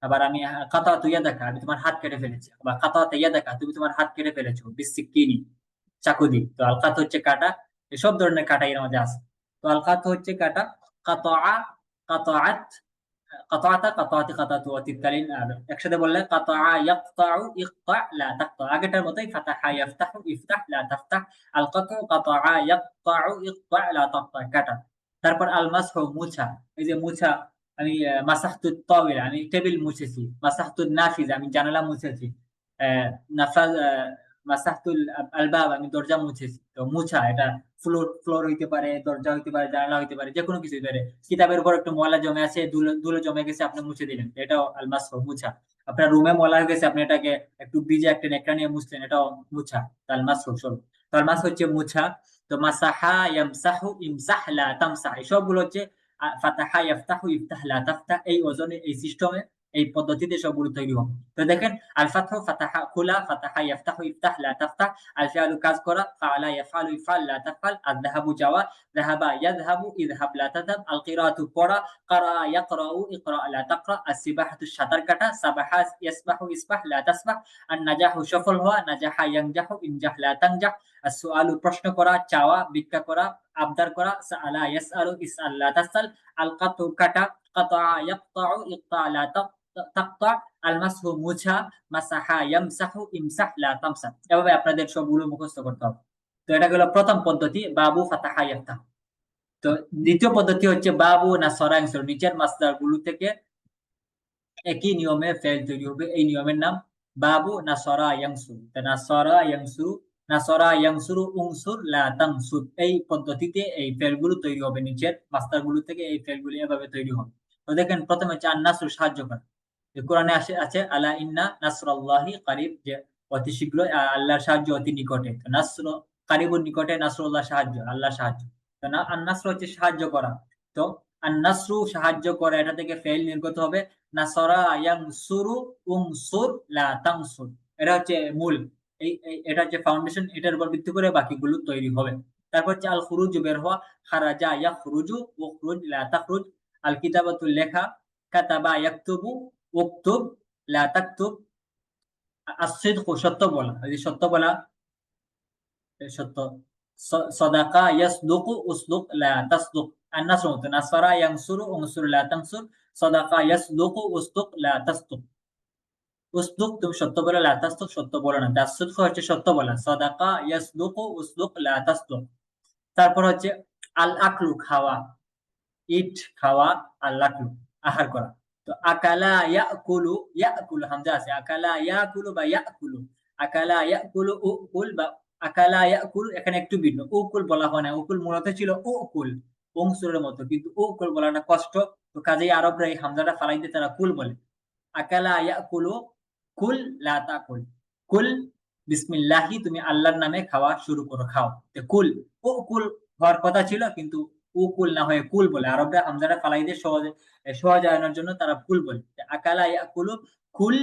আবার আমি কাতাত ইয়া দেখা আমি তোমার হাত কেটে ফেলেছি, বা কাতাত ইয়া দেখা তুমি তোমার হাত কেটে ফেলেছো বিসিকিনি চাকু দিয়ে। তো আলকাত হচ্ছে কাটা। সব ধরনের কাটা এর মধ্যে আছে। তো আলকাত হচ্ছে কাটা। কাতআ, কাতআত, কাতআতা, কাতআতি, কাতাতু অতীতকালীন। আর একসাথে বললে কাতআ ইয়াকতাউ, ইকতা লা তাকতা, আগেরটার মতোই ফাতাহা ইয়াফতাহু, ইফতাহ লা তাফতাহ। আল কাতউ কাতআ ইয়াকতাউ, ইকতা লা তাকতা কাটা। তারপর আল মাসহু মুছা, এই যে মুছা আমি মাসাহতু তাওয়িলা আমি টেবিল মুছেছি। মাসাহতু নাফিযা আমি জানালা মুছেছি। নাফাজ মাসাহতুল আলবাব আমি দরজা মুছেছি। তো মুছা এটা ফ্লোর ফ্লোর হইতে পারে, দরজা হইতে পারে, জানালা হইতে পারে, যে কোনো কিছু হইতে পারে। কিতাবের উপর একটু ময়লা জমে আছে, ধুলো ধুলো জমে গেছে, আপনি মুছে দিলেন, এটাও আলমাস মুছা। আপনার রুমে ময়লা হয়ে গেছে, আপনি এটাকে একটু ভিজে একটা নেকড়া নিয়ে মুছলেন, এটাও মুছা। আলমাস সব। তো আলমাস হচ্ছে মুছা। তো মাসাহা ইয়ামসাহু, ইমসাহ লা তামসাহ, এই সবগুলো হচ্ছে ফাতাহা ইয়াফতাহু, ইফতাহ লা তাফতাহ, এই ওজনে, এই সিস্টেমে, এই পদ্ধতিতে সবগুলো তৈরি হবে। তো দেখেন আল ফাতহু ফাতাহা খোলা, ফাতাহা ইয়াফতাহু, ইফতাহ লা তাফতাহ। আল ফিআলু কাজ করা, ফাআলা ইয়াফআলু, ইফআল লা তাফআল। আল যাহাবু যাওয়া, যাহাবা ইয়াযহাবু, ইযহাব লা তাযহাব। আল কিরাআতু পড়া, কারা ইয়াকরাউ, ইকরা লা তাকরা। আস সিবাহাতু সাঁতার কাটা, সাবাহা ইয়াসবাহু, ইসবাহ লা তাসবাহ। আন নাজাহু সফল হওয়া, নাজাহা ইয়ানজাহু, ইনজাহ লা তানজাহ। আস সুআলু প্রশ্ন করা, চাওয়া, ভিক্ষা করা, আবদার করা, সাআলা ইয়াসআলু, ইসআল লা তাসআল। আল কাতউ কাটা, কাতাআ ইয়াকতাউ, ইকতা লা তাকতা। আল মাসহু মুছা, মাসাহা ইয়ামসাহু, ইমসাহ লা তামসাহ। এভাবে আপনাদের সবগুলো মুখস্থ করতে হবে। তো এটা গেল প্রথম পদ্ধতি, বাবু ফাতাহা ইয়াফতাহ। তো দ্বিতীয় পদ্ধতি হচ্ছে বাবু নাসরা ইয়ানসুর, নিচের মাসদার গুলো থেকে একই নিয়মে ফেল তৈরি হবে। এই নিয়মের নাম বাবু নাসরা ইয়ানসুর। নাসরা ইয়ানসুর, নাসরা ইয়ানসুরু, উনসুর লা তানসুর, এই পদ্ধতিতে এই ফেলগুলো তৈরি হবে। নিচের মাসদার গুলো থেকে এই ফেলগুলো এভাবে তৈরি হবে। তো দেখেন প্রথমে হচ্ছে আন নাসরু, সাহায্য করা। কোরআনে আছে আলা ইন্না নাসরাল্লাহি কারিব, যে অতি শীঘ্রই আল্লাহর সাহায্য অতি নিকটে। তো নাসর কারিবুর নিকটে, নাসরুল্লাহ সাহায্য, আল্লাহ সাহায্য। তো না আন নাসর হচ্ছে সাহায্য করা। তো আন নাসরু সাহায্য করা, এটা থেকে ফেল নির্গত হবে। নাসরা ইয়ানসুরু, উনসুর লা তানসুর, এটা হচ্ছে মূল। এটা হচ্ছে ফাউন্ডেশন, এটার উপর ভিত্তি করে বাকিগুলো তৈরি হবে। তারপর হচ্ছে আল খুরুজ, বের হওয়া। খারাজা ইয়াখরুজু, উখরুজ লা তাখরুজ। আল কিতাবাতুল লেখা, কাতাবা ইয়াকতুবু, উকতুব লা তাকতুব। আসিদকু সত্য বলা, এই যে সত্য বলা, সত্য। সদাকা ইয়াসদুকু, উসদুক লা তাসদুক। আন-নাসরু নাসরা ইয়ানসুরু, উনসুর লা তানসুর। সদাকা ইয়াসদুকু, উসদুক লা তাসদুক। উসদুক তুমি সত্য বলে, লা তাসদুক সত্য বলো না। তাসদুক হচ্ছে সত্য বলা। সদাকা ইয়াসদুকু, উসদুক লা তাসদুক। তারপর হচ্ছে আল আকলু খাওয়া, ইট খাওয়া, আর লাকলু আহার করা। তো আকালা ইয়াকুলু, ইয়াকুলু হামজা আছে, আকালা ইয়াকুলু বা ইয়াকুলু। আকালা ইয়াকুলু উকুল, বা আকালা ইয়াকুলু এখানে একটু ভিন্ন। উকুল বলা হয় না, উকুল মূলত ছিল উকুল, অংশুরের মতো, কিন্তু উকুল বলাটা কষ্ট। তো কাজেই আরবরা এই হামজাটা ফালাই দিয়ে তারা কুল বলে। আকালা ইয়াকুলু, কুল লা তাকুল। কুল বিসমিল্লাহি, তুমি আল্লাহর নামে খাওয়া শুরু করো, খাও। তো কুল, উকুল হওয়ার কথা ছিল, কিন্তু উকুল না হয়ে কুল বলে। আরবরা হামজাটা ফালাই দিয়ে সহজায়নের জন্য তারা কুল বলে। আকালা ইয়াকুলু, কুল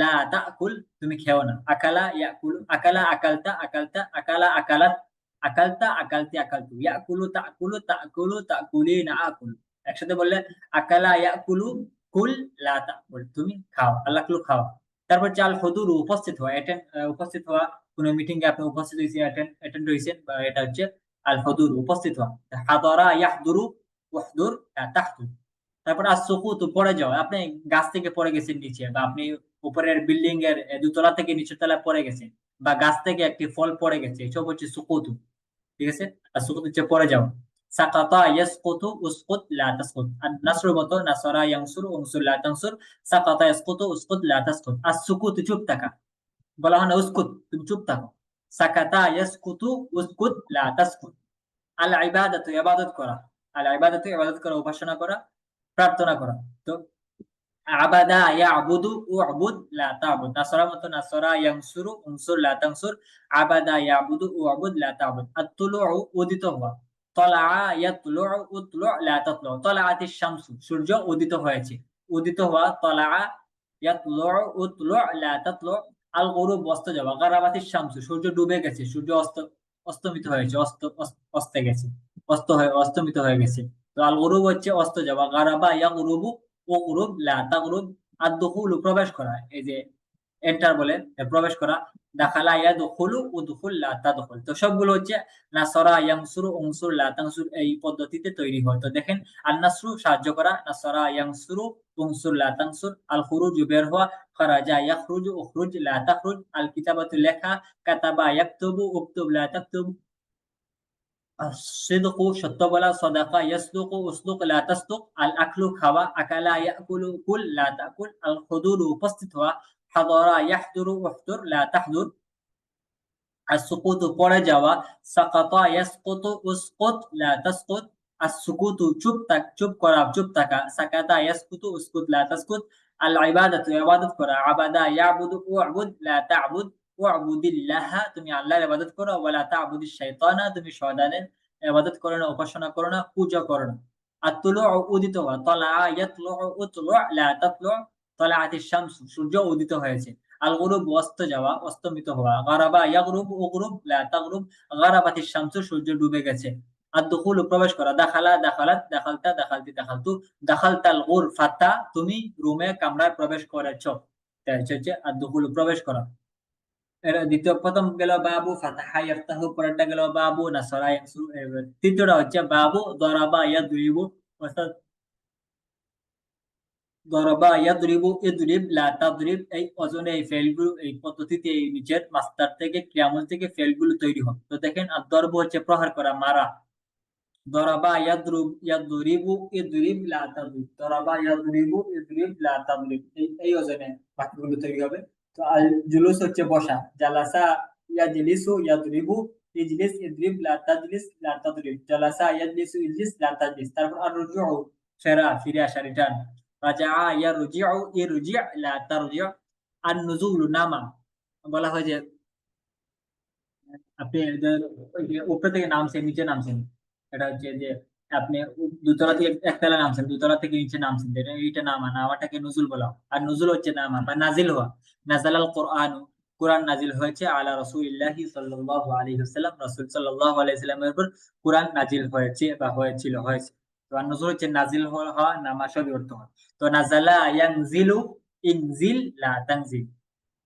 লা তাকুল, তুমি খেও না। আকালা ইয়াকুলু, আকালা আকালতা, আকালতা, আকালা আকালাত, আকালতা আকালতি, আকালতু। ইয়াকুলু তাকুলু, তাকুলু তাকুলিনা, আকুল। একসাথে বললে আকালা ইয়াকুলু, কুল লা তাকুল, তুমি খাও, আল্লাহ কুল খাও। তারপর চাল হুদুর, উপস্থিত হওয়া, উপস্থিত হওয়া, কোন মিটিং এ আপনি উপস্থিত হয়েছেন, অ্যাটেন্ড হয়েছেন, বা এটা হচ্ছে আল হুদুর, উপস্থিত হওয়া। হাদরা ইয়াহদুরু, উহদুর তাহদুর। তারপর আর সুকুত, পড়ে যাওয়া, আপনি গাছ থেকে পড়ে গেছেন নিচে, বা আপনি উপরের বিল্ডিং এর দুতলা থেকে নিচের তলা পড়ে গেছে, বা গাছ থেকে একটি ফল পড়ে গেছে, এসব হচ্ছে সুকুতু। ঠিক আছে, আর সুকুত হচ্ছে পড়ে যাও। সাকাতা ইয়াসকুতু উসকুত লা তাসকুত। আর নাসরুর মতো নাসরা ইয়ানসুরু উনসুর লা তানসুর, সাকাতা ইয়াসকুতু উসকুত লা তাসকুত। আর সুকুত চুপ থাকা, বলা হয় না উসকুত তুমি চুপ থাকো। সাকাতা ইয়াসকুতু উসকুত লা তাসকুত। আল ইবাদাতু ইবাদত করা, আল ইবাদাতু ইবাদত করা, উপাসনা করা, প্রার্থনা করা। তো আবাদা ইয়াবুদু উবুদ লা তাবুদ। নাসরা মতো নাসরা ইয়ানসুরু উনসুর লা তানসুর, আবাদা ইয়াবুদু উবুদ লা তাবুদ। আত-তুলুউ উদিত হওয়া, তলা ইয়াতলু উতলু লা তাতলু। তলাআতিশ শামসু সূর্য উদিত হয়েছে, উদিত হওয়া, তলা ইয়াতলু উতলু লা তাতলু। আল গুরুব অস্ত যাওয়া, গারাবাতিশ শামসু সূর্য ডুবে গেছে, সূর্য অস্তমিত হয়েছে, অস্তে গেছে, অস্তমিত হয়ে গেছে। তো আল গুরুব হচ্ছে অস্ত যাওয়া, গারাবা ইয়াগরুবু উগরুব লা তাগরুব। আদ-দুখুলু প্রবেশ করা, এই যে এন্টার বলে প্রবেশ করা। দাখালা ইয়াদখুলু উদখুল লা তাদখুল। তো সবগুলো হচ্ছে নাসরা ইয়ানসুরু উনসুর লা তানসুর এই পদ্ধতিতে তৈরি হয়। তো দেখেন, আন নাসরু সাহায্য করা, নাসরা ইয়ানসুরু উনসুর লা তানসুর। আল খুরুজু বের হওয়া, খারাজা ইয়াখরুজু উখরুজ লা তাখরুজ। আল কিতাবাতু লেখা, কাতাবা ইয়াকতুবু উকতুব লা তাকতুব। সিদকু সত্য বলা, সদাকা ইয়াসদুকু উসদুক লা তাসদুক। আল আকলু খাওয়া, আকালা ইয়াকুলু কুল লা তাকুল। আল হুদুরু উপস্থিত হওয়া, হাদরা ইয়াহদুরু উহদুর লা তাহদুর। আর সুকুতু পড়ে যাওয়া, সাকাতা ইয়াসকুতু উসকুত লা তাসকুত। আর সুকুতু চুপ করা, চুপ থাকা, সাকাতা ইয়াসকুতু উসকুত লা তাসকুত। আল ইবাদাতু ইবাদত করা, আবাদা ইয়াবুদু উবুদ লা তা'বুদ। উবুদিল্লাহা তুমি আল্লাহর ইবাদত করো, ওয়ালা তা'বুদিশ শাইতানা তুমি শয়তানের ইবাদত করো না, উপাসনা করো না, পূজা করো না। আত-তুলু উদিত হওয়া, তলা ইয়াতলু উতলু লা তাতলু। তলাআতিশ শামসু সূর্য উদিত হয়েছে। আল গুরুব অস্ত যাওয়া, অস্তমিত হওয়া, গারাবা ইয়াগরুব উগরুব লা তাগরুব। গারাবাতিশ শামসু সূর্য ডুবে গেছে। আদ-দুখুলু প্রবেশ করা, দাখালা দাখালাত দাখালতা দাখালতি দাখালতু। দাখালতাল গুরফাতা তুমি রুমে কামরায় প্রবেশ করেছো। তাই হচ্ছে আদ-দুখুলু প্রবেশ করা। এর দ্বিতীয়, প্রথম গেল বাবু ফাতাহা ইয়াফতাহু, পরেরটা গেল বাবু নাসরা ইয়ানসুরু, তৃতীয়টা হচ্ছে বাবু দরাবা ইয়াদরিবু, অর্থাৎ দরবা ইয়াদরিবু ইদরিব লা তাদরিব। এই ওজনে এই ফেলগুলো এই পদ্ধতিতে এই নিচের মাস্টার থেকে ক্রিয়ামূল থেকে ফেলগুলো তৈরি হয়। তো দেখেন, আর দরব হচ্ছে প্রহার করা, মারা। দরাবা ইয়াদরিবু ইদরিব লা তাদরিব, দরাবা ইয়াদরিবু ইদরিব লা তাদরিব। এই ওজনে বাক্যগুলো তৈরি হবে। তো আল জুলুস হচ্ছে বসা, জালাসা ইয়াজলিসু ইয়াদরিবু ইজলিস ইদরিব লা তাজলিস লা তাদরিব। জালাসা ইয়াজলিসু ইজলিস লা তাজলিস। তারপর আর রুজু ফেরা, ফিরে আসা, রিটার্ন। রাজা ইয়ারজিউ ইরজি লা তারজি। আর নুজুলু নামা, বলা হয় যে আপনি ওই যে উপর থেকে নামছেন নিচে নামছেন, এটা হচ্ছে যে আপনি দুতলা থেকে একতলা নামছেন, দুতলা থেকে নিচে নামছেন, এইটা নামা, নামাটাকে নুজুল বলা হয়। আর নুজুল হচ্ছে নামা বা নাজিল হওয়া। নাজালাল কোরআন, কোরআন নাজিল হয়েছে, আলা রাসূলিল্লাহি সাল্লাল্লাহু আলাইহি ওয়াসাল্লাম, রাসূল সাল্লাল্লাহু আলাইহি ওয়াসাল্লামের উপর কোরআন নাজিল হয়েছে বা হয়েছে। তো আর নুজুল হচ্ছে নাজিল হওয়া, নামা সবই অর্থ হয়। তো নাজালা ইয়ানজিলু ইনজিল লা তানজিল।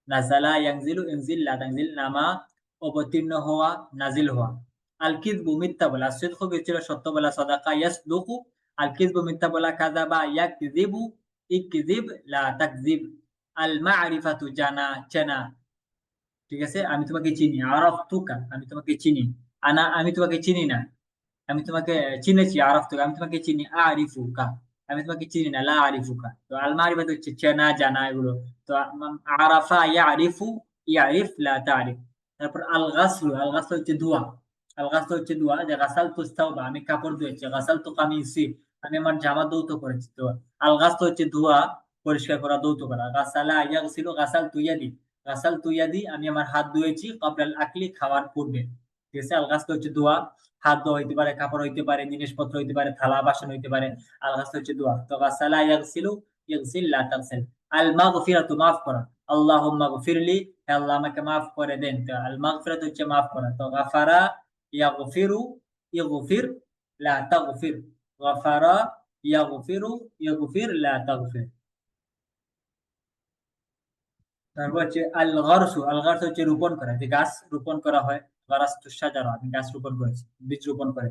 নাজালা ইয়ানজিলু ইনজিল লা তানজিল, নামা অবতীর্ণ হওয়া, নাজিল হওয়া। আল কিযবু মিথ্যা বলা, সিদকু ছিল সত্য বলা, সাদাকা ইয়াসদুকু। আল কিযবু মিথ্যা বলা, কাযাবা ইয়াকযিবু ইকযিব লা তাকযিব। আল মা'রিফাতু জানা, চেনা। ঠিক আছে, আমি তোমাকে চিনি, আরাফতুকা আমি তোমাকে চিনি। আনা আমি তোমাকে চিনি না, আমি তোমাকে চিনেছি, আরাফতুকা আমি তোমাকে চিনি, আরিফুকা আমি তোমাকে চিনি না, লা আরিফুকা। তো আল মারিফাত হচ্ছে চেনা জানা এগুলো। তো আরাফা ইয়ারিফু, ইয়ারিফ লা তারিফ। তারপর আল গাসল হচ্ছে ধোয়া, আল গাসল হচ্ছে ধোয়া, যে গাসাল তুস্তাওবা আমি কাপড় ধুয়েছি, গাসাল তো কামিসি আমি আমার জামা ধৌত করেছি। তো আল গাসল হচ্ছে ধোয়া, পরিষ্কার করা, ধৌত করা। গাসালা ইয়াগসিলু গাসাল তুইয়াদি, গাসাল তুইয়াদি আমি আমার হাত ধুয়েছি, ক্বাবলাল আকলি খাওয়ার পূর্বে। ঠিক আছে, আল গাসল হচ্ছে ধোয়া, হাত ধোয়া হইতে পারে, কাপড় হইতে পারে, জিনিসপত্র হইতে পারে, থালা বাসন হইতে পারে। আল গাসল হচ্ছে ধোয়া। তো গাসালা ইয়াগসিলু ইয়াগসিল লা তাগসিল। আল মাগফিরাতু মাফ করা, আল্লাহুম্মা গফিরলি হে আল্লাহ আমাকে মাফ করে দেন। তো আল মাগফিরাত হচ্ছে মাফ করা। তো গাফারা ইয়াগফিরু ইগফির লা তাগফির, গাফারা ইয়াগফিরু ইগফির লা তাগফির। তারপর হচ্ছে আল গারসু, আল গারসু হচ্ছে রোপণ করা, যে গাছ রোপণ করা হয়। গারাসতু শাজারা আমি গাছ রোপণ করেছি, বীজ রোপণ করে।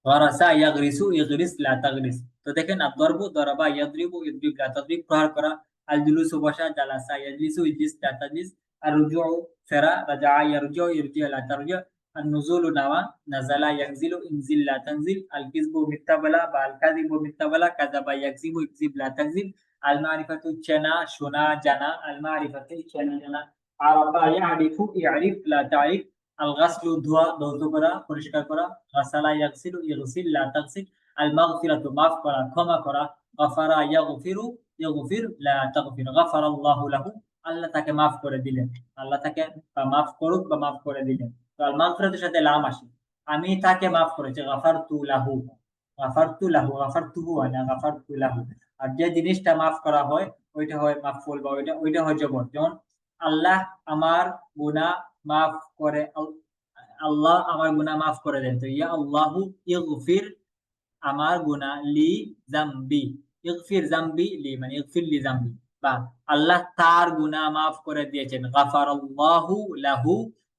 গারাসা ইয়াগরিসু ইগরিস লা তাগরিস। তো দেখেন, আদ-দরবু দরাবা ইয়াদরিবু ইদরিব লা তাদরিব, প্রহার করা। আল জুলুসু বসা, জালাসা ইয়াজলিসু ইজলিস লা তাজলিস, আর রুজু ফেরা, রাজা ইয়ারজু ইরজি লা তারজু, আর নুজুলু নাওয়া, নাজালা ইয়ানজিলু ইনজিল লা তানজিল, আল কিযবু মিথ্যা বলা বা আল কাযিবু মিথ্যা বলা, কাযাবা ইয়াকযিবু ইকযিব লা তাকযিব, আল মারিফাতু চেনা শোনা জানা, আল মারিফাতু চেনা জানা, আরাফা ইয়ারিফু ইয়ারিফ লা তারিফ, আল গাসলু ধোয়া ধৌত করা পরিষ্কার করা, গাসালা ইয়াগসিলু ইগসিল লা তাগসিল, আল মাগফিরাতু মাফ করা ক্ষমা করা, গাফারা ইয়াগফিরু ইগফির লা তাগফির, গাফারাল্লাহু লাহু আল্লাহ তাকে মাফ করে দিলেন, আল্লাহ তাকে মাফ করুক বা মাফ করে দিলেন। তো আল মাগফিরাতের সাথে লাম আসে, আমি তাকে মাফ করেছি, গাফারতু লাহু, গাফারতু লাহু, গাফারতুহু না গাফারতু লাহু। আর যে জিনিসটা মাফ করা হয় ওইটা হয় মাফউল বা ওইটা হয় জবর। যেমন আল্লাহ আমার গুনাহ মাফ করে, আল্লাহ আমার গুনাহ মাফ করে দেন। তো ইয়া আল্লাহু ইগফির আমার গুনাহ, লি জামবি, ইগফির জামবি লি মানে ইগফির লি জামবি, বা আল্লাহ তার গুনাহ মাফ করে দিয়েছেন, গাফারাল্লাহু লাহু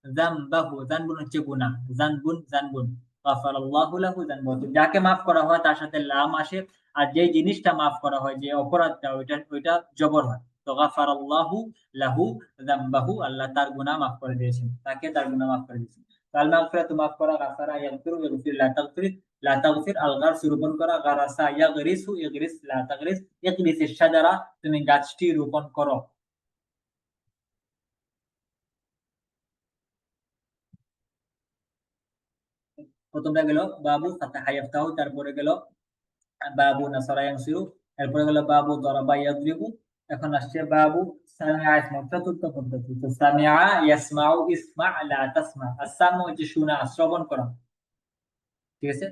যামবাহু, যানবুন হচ্ছে গুনাহ, জানবুন জানবুন, গাফারাল্লাহু লাহু যানবাহু। তো যাকে মাফ করা হয় তার সাথে লাম আসে, আর যে জিনিসটা মাফ করা হয় যে অপরাধটা ওইটা জবর হয়। তো গাফারাল্লাহু লাহু যামবাহু, আল্লাহ তার গুনাহ মাফ করে দিয়েছেন, তাকে তার গুনাহ মাফ করে দিয়েছেন। আল মাগফিরাতু মাফ করা, গাফারা ইয়াগফিরু ইগফির লা তাগফির, লা তাগফির আল গারস রোপণ করা, গারাসা ইয়াগরিসু ইগরিস লা তাগরিস, ইগরিসিশ শাজারা তুমি গাছটি রোপণ করো। প্রথমটা গেল বাবু ফাতাহা ইয়াফতাহু, তারপরে গেল বাবু নাসারা ইয়ানসিরু, এরপরে গেল বাবু দরাবা ইয়াদরিবু। এখন আসছে বাবু সামিআ ইসমা, চতুর্থ পদ্ধতি। তো সামিআ ইয়াসমাউ, ইসমা লা তাসমা। আস-সামউ হচ্ছে শোনা শ্রবণ করা, ঠিক আছে,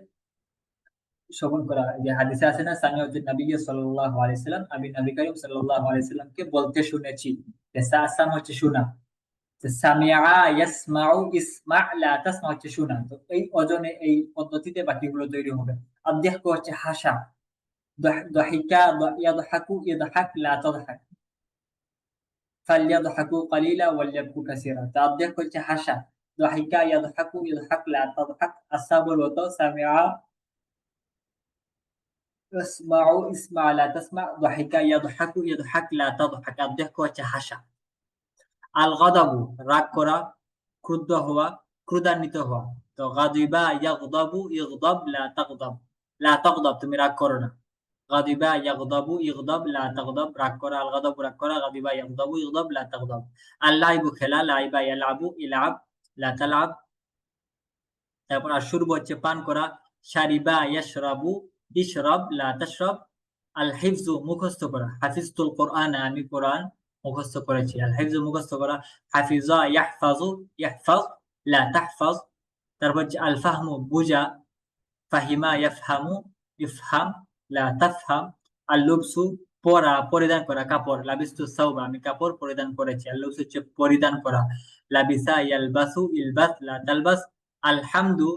শ্রবণ করা। যে হাদিসে আছে না, সামিউতুন নবী সাল্লাল্লাহু আলাইহি সাল্লাম, আমি নবী করিম সাল্লাল্লাহু আলাইহি সাল্লামকে বলতে শুনেছি। সাম হচ্ছে শোনা, সামিআ ইয়াসমাউ, ইসমা লা তাসমা হচ্ছে শোনা। তো এই ওজনে এই পদ্ধতিতে বাকিগুলো তৈরি হবে। আদ-দাহকু হচ্ছে হাসা, দাহিকা ইয়াদহাকু ইদহাক লা তাদহাক, ফালইয়াদহাকু কালিলা ওয়ালইয়াবকু কাসীরা। তো আদ-দাহক হচ্ছে হাসা, দাহিকা ইয়াদহাকু ইদহাক লা তাদহাক। আস-সাবর হতো সামিআ ইসমাউ, ইসমা লা তাসমা, দাহিকা ইয়াদহাকু ইদহাক লা তাদহাক। আদ-দাহকু হচ্ছে হাসা। আল গাদাবু রাগ করা, ক্রুদ্ধ হওয়া, ক্রোধান্বিত হওয়া। তো গাদিবা ইয়াগদাবু ইগদাব লা তাগদাব, লা তাগদাব তুমি রাগ করো না। গাদিবা ইয়াগদাবু ইগদাব লা তাগদাব, রাগ করা, আল গাদাবু রাগ করা, গাদিবা ইয়াগদাবু ইগদাব লা তাগদাব। আল লাইবু খেলা, লাইবা ইয়ালআবু ইলআব লা তালআব। তারপর আশুরবু হচ্ছে পান করা, শারিবা ইয়াশরাবু ইশরাব লা তাশরাব। আল হিফজু মুখস্থ করা, হাফিজতুল কোরআন আমি কোরআন মুখস্থ করেছি। আল হিফজু মুখস্থ করা, হাফিজা ইয়াহফাজু ইয়াহফাজ লা তাহফাজ। তারপর হচ্ছে আল ফাহমু বুঝা, ফাহিমা ইয়াফহামু ইফহাম লা তাফহাম। আল লুবসু পরা পরিধান করা, কাপড়, লাবিস্তু সাওবা আমি কাপড় পরিধান করেছি। আল লুবসু হচ্ছে পরিধান করা, লাবিসা ইয়ালবাসু ইলবাস লা তালবাস। আল হামদু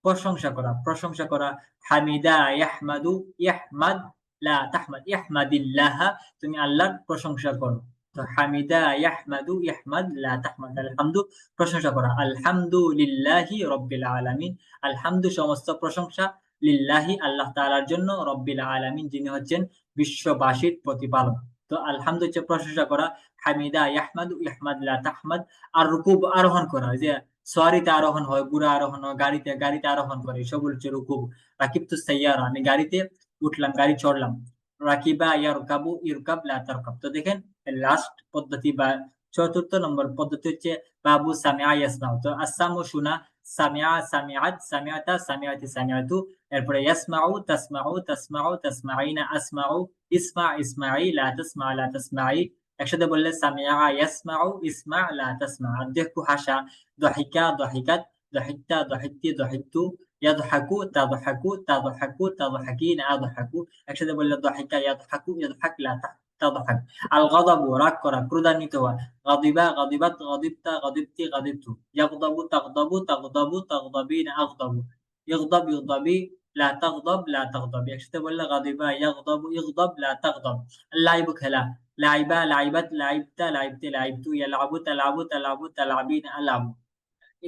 প্রশংসা করা, প্রশংসা করা, হামিদা ইয়াহমাদু ইয়াহমাদ লা তাহমাদ, ইহমাদিল্লাহ তুমি আল্লাহর প্রশংসা করো। তো হামিদা ইয়াহমাদু ইয়াহমাদ লা তাহমাদ, আলহামদু প্রশংসা করা, আলহামদুলিল্লাহি রাব্বিল আলামিন, আলহামদু সমস্ত প্রশংসা, লিল্লাহি আল্লাহ তাআলার জন্য, রব্বিল আলামিন যিনি হচ্ছেন বিশ্ববাসীর প্রতিপালক। তো আলহামদু হচ্ছে প্রশংসা করা, হামিদা ইয়াহমাদু ইয়াহমাদ লা তাহমাদ। আর রুকুব আরোহণ করা, যে সওয়ারিতে আরোহণ হয়, ঘোড়া আরোহণ হয়, গাড়িতে আরোহণ করে, সবগুলো হচ্ছে রুকুব। রাকিবতু সাইয়ারা আমি গাড়িতে উঠলাম, গাড়ি চড়লাম। রাকিবা ইয়ারকাবু ইরকাব লা তারকাব। তো দেখেন লাস্ট পদ্ধতি বা চতুর্থ নম্বর পদ্ধতি হচ্ছে বাবু সামিআ ইয়াসমাউ। তো আসসামু শোনা, সামিআ সামিআত সামিআতা সামিআতি সামিআতু। এরপরে ইয়াসমাউ তাসমাউ তাসমাউ তাসমাইনা আসমাউ, ইসমা ইসমাঈ লা তাসমা লা তাসমাঈ। একসাথে বললে সামিআ ইয়াসমাউ ইসমা লা তাসমা। আদ-দাহকু হাসা, দাহিকা দাহিকাত, দাহিকতা দাহিকতি দাহিকতু, ইয়াদহাকু তাদহাকু তাদহাকু তাদহাকিনা আদহাকু। একসাথে বললে দাহিকা ইয়াদহাকু ইয়াদহাক লা তাদহাক। আল গাদাবু রাগ করা, ক্রোধান্বিত হওয়া, গাদিবা গাদিবাত গাদিবতা গাদিবতি গাদিবতু। ইয়াগদাবু তাগদাবু তাগদাবু তাগদাবিনা আগদাবু, ইগদাব ইগদাবি লা তাগদাব লা তাগদাবি। একসাথে বললে গাদিবা ইয়াগদাবু ইগদাব লা তাগদাব। লাইবু খেলা, লাইবা লাইবাত লাইবতা লাইবতি লাইবতু, ইয়ালআবু তালআবু তালআবু তালআবিনা আলআবু,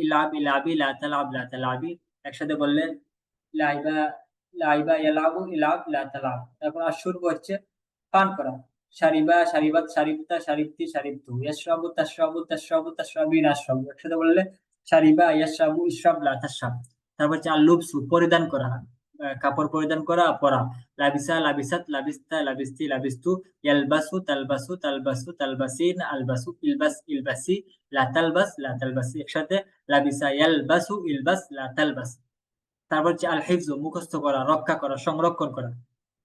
ইলআব ইলআবি লা তালআব লা তালআবি। একসাথে বললে লাইবা লাইবা ইয়ালআবু ইলআব লা তালআব। তারপর আশুরবু হচ্ছে পান করা, শারিবা, শারিবাত, শারিবতা, শারিবতি, শারিবতু। ইয়াশরাবু, তাশরাবু, তাশরাবু, তাশরাবিনা, আশরাবু। একসাথে বললে শারিবা, ইয়াশরাবু, ইশরাব, লা তাশরাব। তারপর হচ্ছে আল-লুবসু, পরিধান করা, কাপড় পরিধান করা, পরা। লাবিসা, লাবিসাত, লাবিস্তা, লাবিস্তি, লাবিস্তু। ইয়ালবাসু, তালবাসু, তালবাসু, তালবাসিন, আলবাসু, ইলবাস, ইলবাসি, লা তালবাস, লা তালবাসি। একসাথে লাবিসা, ইয়ালবাসু, ইলবাস, লা তালবাস। তারপর হচ্ছে আল হিফজু, মুখস্থ করা, রক্ষা করা, সংরক্ষণ করা।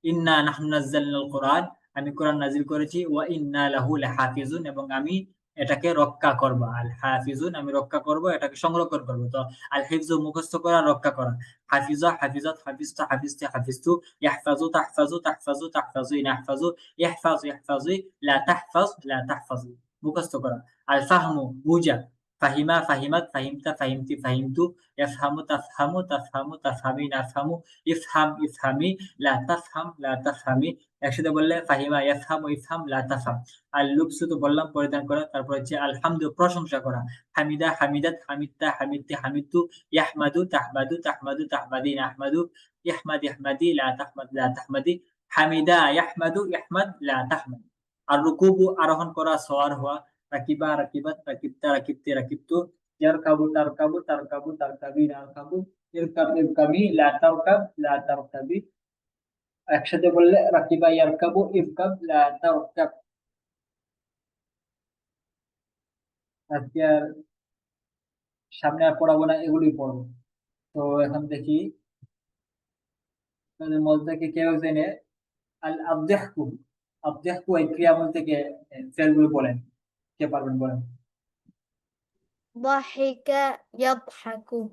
ইন্না নাহনু নাযালনাল কুরআন, আমি কোরআন নাজিল করেছি। ওয়া ইন্না লাহু লাহাফিজুন, এবং আমি এটাকে রক্ষা করব। আল হাফিজুন, আমি রক্ষা করব, এটাকে সংরক্ষণ করব। তো আল হিফজু, মুখস্থ করা, রক্ষা করা। হাফিজা, হাফিজাত, হাফিজতা, হাফিজতি, হাফিজতু। ইয়াহফাজু, তাহফাজু, তাহফাজু, তাহফাজুন, ইয়াহফাজু। ইয়াহফাজু, ইয়াহফাজুই। লা তাহফাজ, লা তাহফাজু। মুখস্থ করা। আল ফাহমু, বুঝা। ফাহিমা, ফাহিমাত, ফাহিমতা, ফাহিমতি, ফাহিমতু। ইয়াফহামু, তাফহামু, তাফহামু, তাফহামিন, আফহামু। ইফহাম, ইফহামি, লা তাফহাম, লা তাফহামি। একসাথে বললে ফাহিমা, ইয়াফহামু, ইফহাম, লা তাফহাম। আর লুবসু তো বললাম, পরিধান করা। তারপর হচ্ছে আলহামদু, প্রশংসা করা। হামিদা, হামিদাত, হামিদতা, হামিদতি, হামিদতু। ইয়াহমাদু, তাহমাদু, তাহমাদু, তাহমাদিন, আহমাদু। ইহমাদ, ইহমাদি, লা তাহমাদ, লা তাহমাদি। হামিদা ইয়াহমাদু, ইহমাদ, লা তাহমাদ। আর রুকুবু, আরোহণ করা, সওয়ার হওয়া। রাকিবা, রাকিবাত, রাকিবতা, রাকিবতি, রাকিবতু। ইয়ারকাবু, তারকাবু, তারকাবু, তারকাবিন, আরকাবু। ইরকাব, ইরকাবি, লা তারকাব, লা তারকাবি। একসাথে বললে রাকিবা, ইয়ারকাবু, ইরকাব, লা তারকাব। আজকে আর সামনে আর পড়াবো না, এগুলোই পড়বো। তো এখন দেখি আপনাদের মধ্যে থেকে কেউ জেনে আল আবদেহকু, আবদেহকু এই ক্রিয়ামূল থেকে ফেলগুলো বলেন। কে পারবেন বলেন? ضحك يضحك হুম।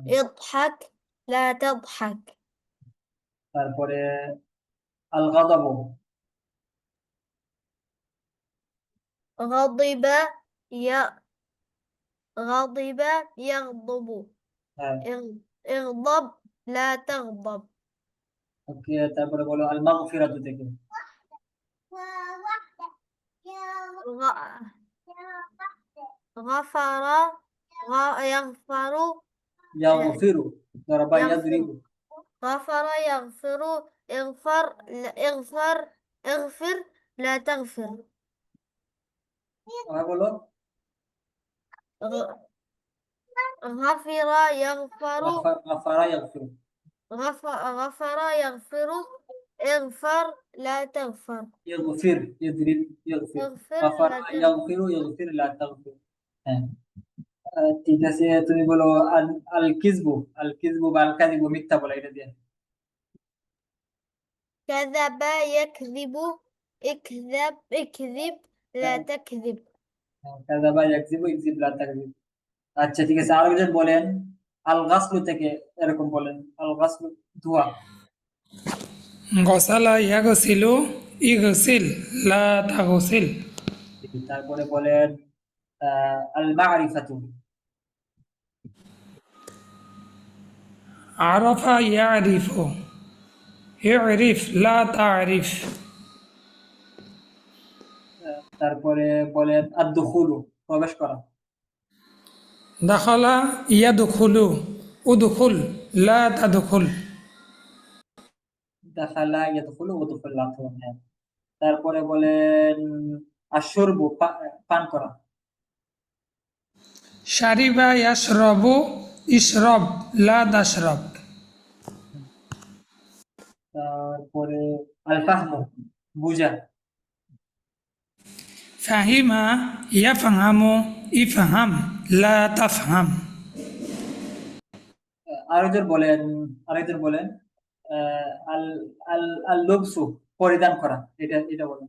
اضحك لا تضحك তারপরে আল গাদাবু। غضب ي... غضب يغضب হ্যাঁ। اغضب لا تغضب ওকে, তারপরে বলো আল মাগফিরাতু থেকে। غ... غفر يغفر ইয়াগফিরু, দরাবা يغفر ইয়াদরিবু। غفر يغفر اغفر اغفر اغفر لا تغفر আবার বলো। غ- غفر يغفر গাফারা ইয়াগফিরু। غفر يغفر اغفر لا تغفر ইয়াগফির, ইয়াদরিব, ইয়াগফির। اغفر গাফারা لا تغفر ইয়াগফিরু, ইয়াগফির, লা তাগফির। হ্যাঁ। ঠিক আছে, তুমি বলো আল আল কিযবু। আল কিযবু বা আল কাযিবু, মিথ্যা বলা, এটা দিয়ে। كذب يكذب اكذب اكذب لا হ্যাঁ, تكذب হ্যাঁ, কাযাবা ইয়াকযিবু, ইকযিব, লা তাকযিব। আচ্ছা ঠিক আছে, আরেকজন বলেন আল গাসলু থেকে। এরকম বলেন, আল গাসলু, ধোয়া। গসালা ইয়াগসিলু ইগসিল লা তাগসিল। তারপরে বলেন আল মারিফাতু। আরাফা ইয়ারিফু ইরিফ লা তারিফ। তারপরে বলেন আদ দুখুলু, প্রবেশ করা। দাখালা ইয়াদখুলু উদখুল লা তাদখুল। দাখালা ইয়াদখুলু উদখুল, লা তাদখুল। হ্যাঁ। তারপরে বলেন আশুরবু, পান করা। শারিবা ইয়াশরাবু ইশরাব লা তাশরাব। তারপরে আল ফাহমু, বুঝা। ফাহিমা ইয়াফহামু ইফহাম লা তাফহাম। আরেকজন বলেন, আরেকজন বলেন আল আল আল লুবসু, পরিধান করা। এটা এটা বলেন।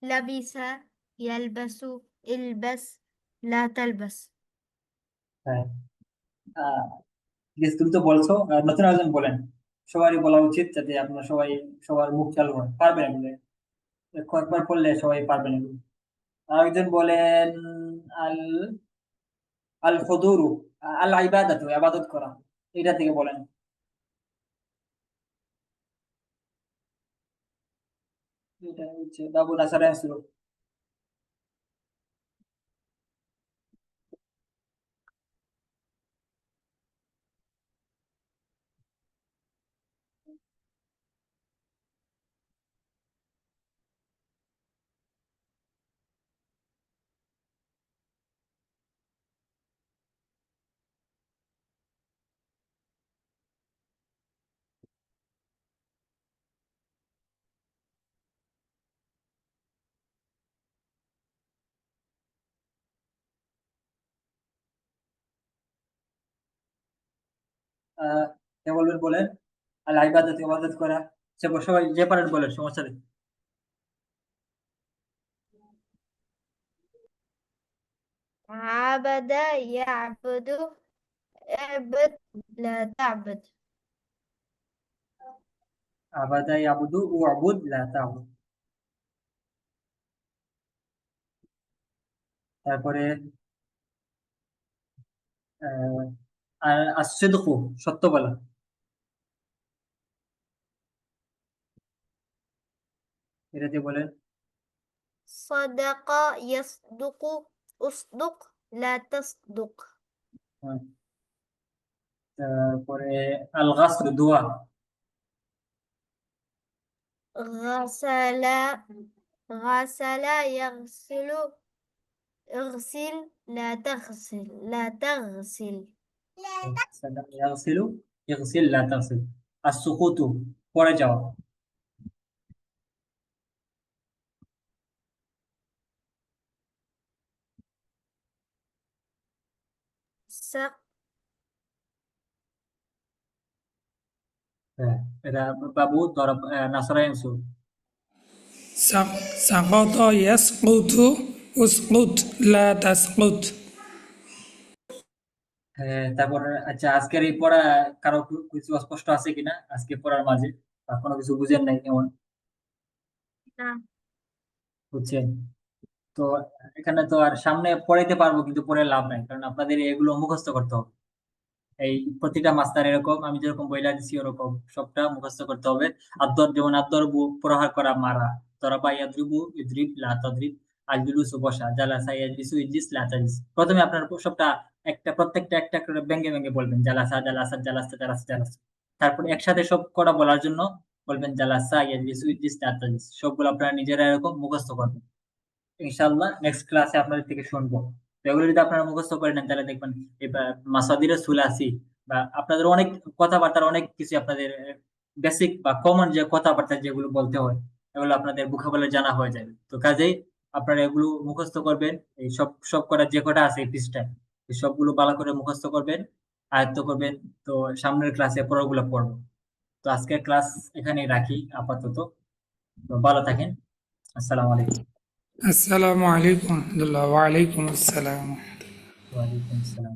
لبس يلبس البس لا تلبس হ্যাঁ। আহ, ঠিক আছে, তুমি তো বলছো। নতুন আরেকজন বলেন। সবারই বলা উচিত, যাতে আপনার সবাই, সবার মুখ চালু হয়, পারবেন এগুলো। কয়েকবার পড়লে সবাই পারবেন এগুলো। আরেকজন বলেন আল আল হুদুরু, আল ইবাদাতু, ইবাদত করা। এটা থেকে বলেন। এটা হচ্ছে বাবু নাসার অ্যান্সার। কে বলবেন বলেন। আল ইবাদাত ইবাদত করা। সবাই যে পারেন বলেন, সমস্যা নেই। عبد يعبد اعبد لا تعبد আবাদা ইয়াবুদু ওয়াবুদ লা তাবুদ। তারপরে আহ আর আসিদকু, সত্য বলা। এটা দিয়ে বলেন। صدق يصدق اصدق لا تصدق হ্যাঁ। তারপরে আল গাসল, দোয়া। غسل غسل يغسل اغسل لا تغسل لا تغسل ইয়াগসিলু ইগসিল লা তাগসিল। আসসুকুতু, পড়ে যাওয়া। سق হ্যাঁ, এটা বাবু দরব নাসরা ইয়ানসু। سقط يسقط اسقط لا تسقط হ্যাঁ, তারপর আচ্ছা, আজকের এই পড়া কারো কিছু অস্পষ্ট আছে কিনা আজকে পড়ার মাঝে, বা কোনো কিছু বুঝেন নাই কেমন نعم বুঝছেন? তো এখানে তো আর সামনে পড়াইতে পারবো, কিন্তু পড়ে লাভ নাই, কারণ আপনাদের এগুলো মুখস্থ করতে হবে। এই প্রতিটা মাস্টার এরকম, আমি যেরকম বইলা দিচ্ছি ওরকম সবটা মুখস্থ করতে হবে। আদর, যেমন আদরবু প্রহার করা, মারা। দরাবা ইয়াদরিবু ইদরিব লা তাদরিব। আজলিসু বসা, জালাসা ইয়াজলিসু ইজলিস লা তাজলিস। প্রথমে আপনার সবটা প্রত্যেকটা একটা করে ভেঙে ভেঙে বলবেন, জালাসা জালাসা জালাসা জালাসা জালাসা। তারপর একসাথে সব কটা বলার জন্য বলবেন জালাসা ইয়াজলিসু ইজলিস লা তাজলিস। সবগুলো আপনারা নিজেরা এরকম মুখস্থ করবেন। ইনশাআল্লাহ নেক্সট ক্লাসে আপনাদের থেকে শুনবো। তো এগুলো যদি আপনারা মুখস্থ করে নেন, তাহলে দেখবেন এবার মাসাদিরের সুলাসি বা আপনাদের অনেক কথাবার্তার অনেক কিছু, আপনাদের বেসিক বা কমন যে কথাবার্তা যেগুলো বলতে হয়, এগুলো আপনাদের ভোকাবুলারি জানা হয়ে যাবে। তো কাজেই আপনারা এগুলো মুখস্থ করবেন। এই সব কটা যে কটা আছে এই পৃষ্ঠায়, এই সবগুলো ভালো করে মুখস্থ করবেন, আয়ত্ত করবেন। তো সামনের ক্লাসে পড়াগুলো পড়বো। তো আজকের ক্লাস এখানেই রাখি আপাতত। তো ভালো থাকেন। আসসালামু আলাইকুম। السلام عليكم ورحمة الله وعليكم السلام ওয়ালাইকুম আসসালাম।